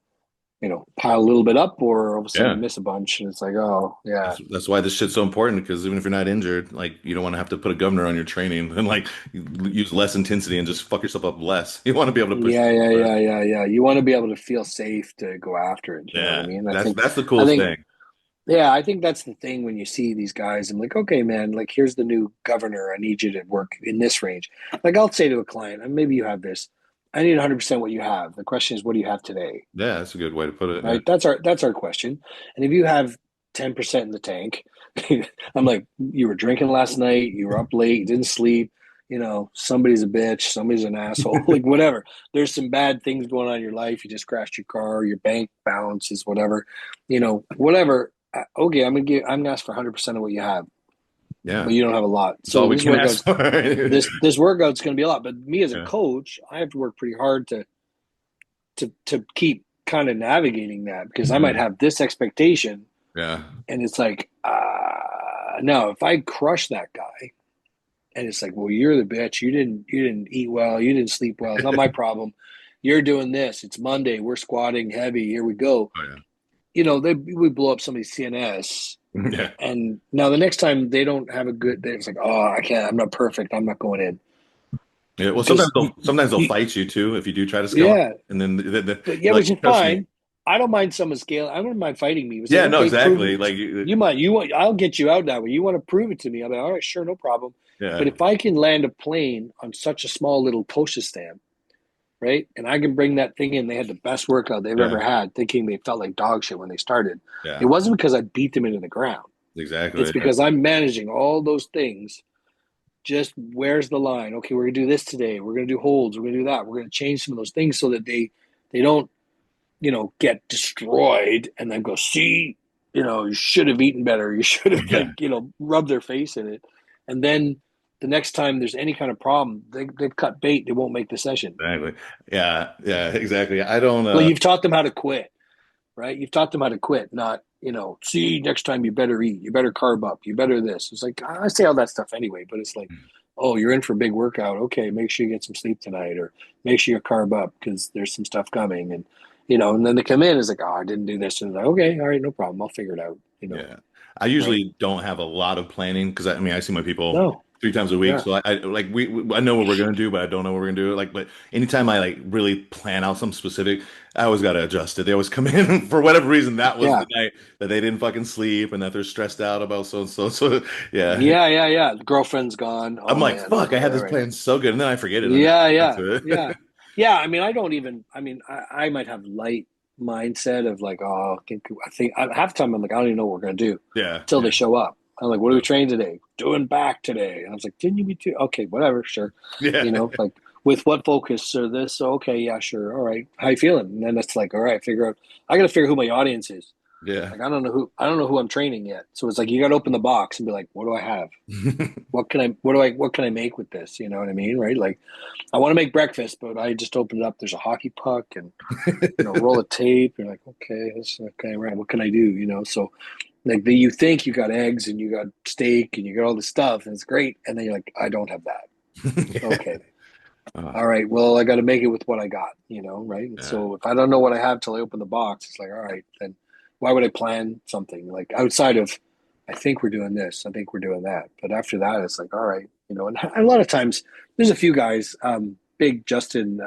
B: pile a little bit up, or all of a sudden
A: Yeah.
B: you miss a bunch, and it's like, oh, yeah,
A: That's why this shit's so important because even if you're not injured, like you don't want to have to put a governor on your training and like use less intensity and just fuck yourself up less. You want to be able to push
B: yeah, yeah,
A: yourself less.
B: yeah, yeah, yeah. You want to be able to feel safe to go after it. You know what I
A: Yeah,
B: mean?
A: that's the
B: I
A: coolest
B: think
A: thing.
B: Yeah, I think that's the thing when you see these guys. I'm like, okay, man, like here's the new governor. I need you to work in this range. Like I'll say to a client, and maybe you have this. I need 100% what you have. The question is, what do you have today?
A: Yeah, that's a good way to put it. Yeah,
B: Right? That's our question. And if you have 10% in the tank, I'm like, you were drinking last night, you were up late, you didn't sleep, somebody's a bitch, somebody's an asshole, like whatever. There's some bad things going on in your life. You just crashed your car, your bank balance is whatever, whatever. Okay, I'm gonna ask for 100% of what you have,
A: yeah,
B: but you don't have a lot.
A: that's all
B: So
A: we
B: this
A: can
B: workout's
A: ask for.
B: this workout's gonna be a lot. But me as a
A: Yeah,
B: coach, I have to work pretty hard to keep kind of navigating that because I might
A: mhm.
B: have this expectation
A: Yeah,
B: and it's like no, if I crush that guy and it's like, well, you're the bitch, you didn't eat well, you didn't sleep well, it's not my problem, you're doing this, it's Monday, we're squatting heavy, here we go,
A: oh
B: we blow up somebody's CNS.
A: yeah, yeah,
B: And now the next time they don't have a good day, it's like, oh, I can't, I'm not perfect, I'm not going in
A: yeah. Well,
B: because
A: sometimes they'll fight you too if you do try to scale up,
B: yeah.
A: and then
B: But yeah,
A: you're like,
B: which is
A: trust me.
B: fine. I don't mind someone scaling. I don't mind fighting me. It's like,
A: Yeah, no,
B: okay, prove
A: exactly.
B: it. You might. You want. I'll get you out that way. You want to prove it to me? I'm like, all right, sure, no problem. But
A: yeah,
B: if I can land a plane on such a small little postage stamp, right, and I can bring that thing in, they had the best workout they've
A: yeah,
B: ever had, thinking they felt like dog shit when they started. It
A: yeah,
B: wasn't because I beat them into the ground. It's
A: exactly. Yeah,
B: because I'm managing all those things. Just where's the line? Okay, we're gonna do this today. We're gonna do holds. We're gonna do that. We're gonna change some of those things so that they don't get destroyed and then go, see, you should have eaten better. You should have
A: yeah,
B: rubbed their face in it. And then the next time there's any kind of problem, they've cut bait. They won't make the session.
A: exactly. Yeah, yeah, exactly. I don't.
B: Well, you've taught them how to quit, right? You've taught them how to quit, not, see, next time you better eat, you better carb up, you better this. It's like, I say all that stuff anyway, but it's like, oh, you're in for a big workout. Okay, make sure you get some sleep tonight or make sure you carb up because there's some stuff coming. And then they come in, it's like, oh, I didn't do this. And like, okay, all right, no problem. I'll figure it out,
A: Yeah. I
B: right?
A: usually don't have a lot of planning because I mean I see my people
B: No,
A: 3 times a week,
B: yeah,
A: so I like I know what we're gonna do, but I don't know what we're gonna do. Like, but anytime I like really plan out something specific, I always gotta adjust it. They always come in for whatever reason. That was
B: yeah,
A: the night that they didn't fucking sleep and that they're stressed out about so and so. So yeah,
B: yeah, yeah, yeah. The girlfriend's gone.
A: I'm
B: Oh,
A: like,
B: man.
A: fuck, I
B: Okay,
A: had
B: all
A: this
B: right.
A: plan so good, and then I forget it, and then
B: Yeah,
A: I get
B: yeah,
A: to
B: yeah.
A: it.
B: Yeah, I mean, I might have light mindset of like, oh, I think half the time I'm like, I don't even know what we're gonna do
A: Yeah,
B: until they
A: yeah,
B: show up. I'm like, what do we train today? Doing back today. And I was like, didn't you be too? Okay, whatever, sure.
A: yeah,
B: Like with what focus or this? So, okay, yeah, sure. All right. How you feeling? And then it's like, all right, figure out. I got to figure who my audience is.
A: yeah.
B: Like I don't know who I'm training yet. So it's like you got to open the box and be like, what do I have? What can I make with this? You know what I mean? Right? Like I want to make breakfast, but I just opened it up. There's a hockey puck and roll of tape. You're like, okay, okay, right. What can I do? So like you think you got eggs and you got steak and you got all this stuff and it's great, and then you're like, I don't have that.
A: Yeah.
B: Okay,
A: Uh,
B: all right. Well, I got to make it with what I got. Right? And
A: yeah.
B: so if I don't know what I have till I open the box, it's like, all right, then why would I plan something like outside of? I think we're doing this. I think we're doing that. But after that, it's like, all right, And a lot of times, there's a few guys. Big Justin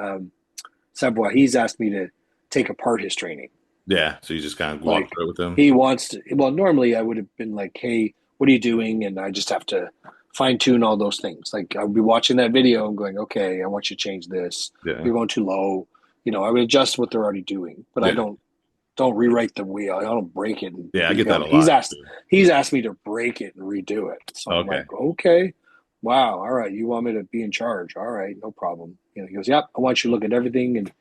B: Savoy. He's asked me to take apart his training.
A: Yeah. So you just kind of walk
B: Like
A: through it with them.
B: he wants to. Well, normally I would have been like, "Hey, what are you doing?" And I just have to fine tune all those things. Like I'll be watching that video and going, "Okay, I want you to change this.
A: Yeah.
B: You're going too low. I would adjust what they're already doing, but I
A: Yeah.
B: don't rewrite the wheel. I don't break it and
A: Yeah, I get that
B: rebuild
A: a
B: it.
A: lot.
B: He's asked me to break it and redo it. So I'm
A: Okay.
B: like, okay, wow, all right, you want me to be in charge? All right, no problem. He goes, yep, I want you to look at everything, and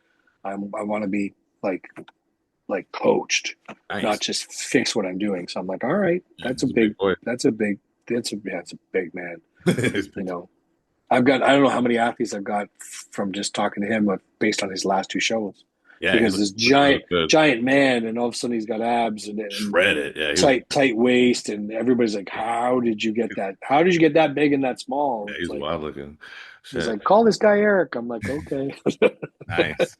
B: I want to be like coached,
A: Nice.
B: not just fix what I'm doing. So I'm like, all right,
A: Yeah,
B: that's a
A: he's a big
B: big,
A: boy.
B: that's a big, that's a big man.
A: He's
B: You
A: big.
B: know, I don't know how many athletes I've got from just talking to him based on his last two shows.
A: Yeah, he
B: Because
A: looks
B: this
A: really good.
B: giant man, and all of a sudden he's got abs and
A: Shredded. Yeah, he was,
B: tight waist, and everybody's like, "How did you get that? How did you get that big and that small?"
A: yeah,
B: It's
A: he's
B: like
A: wild looking.
B: he's
A: Shit.
B: like, "Call this guy Eric." I'm like, "Okay."
A: Nice.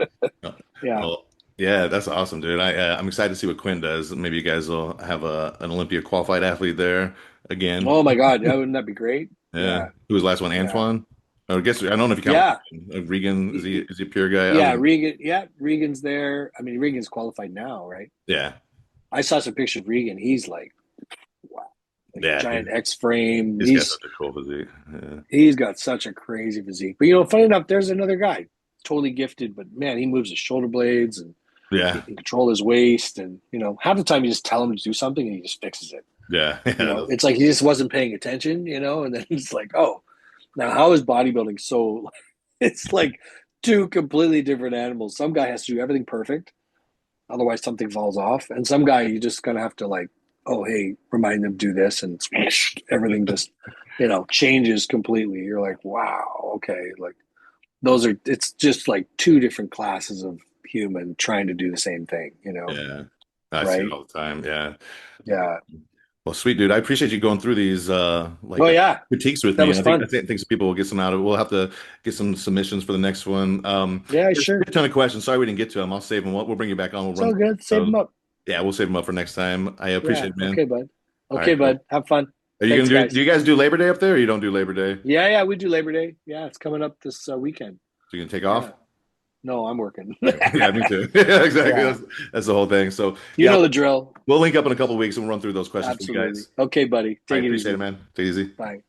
B: Yeah.
A: Well, yeah, that's awesome, dude. I'm excited to see what Quinn does. Maybe you guys will have an Olympia qualified athlete there again.
B: Oh my God, yeah, wouldn't that be great?
A: Yeah.
B: Yeah,
A: Who was the last one?
B: yeah,
A: Antoine? I guess I don't know if you count
B: yeah,
A: Regan. Regan, is he a pure guy? I
B: yeah.
A: wouldn't.
B: Regan, yeah, Regan's there. I mean, Regan's qualified now, right?
A: Yeah.
B: I saw some pictures of Regan. He's like, wow, like
A: Yeah.
B: giant X frame.
A: He's got such a cool physique. Yeah.
B: He's got such a crazy physique. But funny enough, there's another guy, totally gifted, but man, he moves his shoulder blades and he
A: Yeah.
B: can control his waist. And half the time you just tell him to do something and he just fixes it.
A: Yeah. Yeah.
B: It's like he just wasn't paying attention. And then he's like, oh, now how is bodybuilding so? It's like two completely different animals. Some guy has to do everything perfect, otherwise something falls off, and some guy you just gonna have to like, oh hey, remind them to do this, and swoosh, everything just changes completely. You're like, wow, okay, like it's just like two different classes of human trying to do the same thing,
A: Yeah. I see it
B: right?
A: all the time. Yeah.
B: Yeah.
A: Well, sweet dude. I appreciate you going through these
B: Oh yeah,
A: critiques with
B: that
A: me.
B: was
A: I
B: fun.
A: think some people will get some out of it. We'll have to get some submissions for the next one.
B: Yeah,
A: There's
B: sure.
A: a ton of questions. Sorry we didn't get to them. I'll save them. We'll bring you back on. We'll
B: It's
A: run
B: all good. Save
A: through
B: them
A: those.
B: up.
A: Yeah, we'll save them up for next time. I
B: Yeah.
A: appreciate it, man.
B: Okay, bud.
A: All
B: Okay,
A: right, cool.
B: bud. Have fun.
A: Are you
B: Thanks,
A: gonna
B: guys.
A: do you guys do Labor Day up there or you don't do Labor Day?
B: Yeah, yeah, we do Labor Day. Yeah, it's coming up this weekend.
A: So you can take
B: Yeah.
A: off?
B: No, I'm working.
A: Yeah, me too. Yeah, exactly.
B: Yeah.
A: That's the whole thing. So
B: You
A: yeah,
B: know the drill.
A: we'll link up in a couple of weeks and we'll run through those questions for you
B: Absolutely.
A: guys.
B: Okay, buddy.
A: I
B: Take it
A: appreciate
B: easy.
A: it, man. Take it easy.
B: Bye.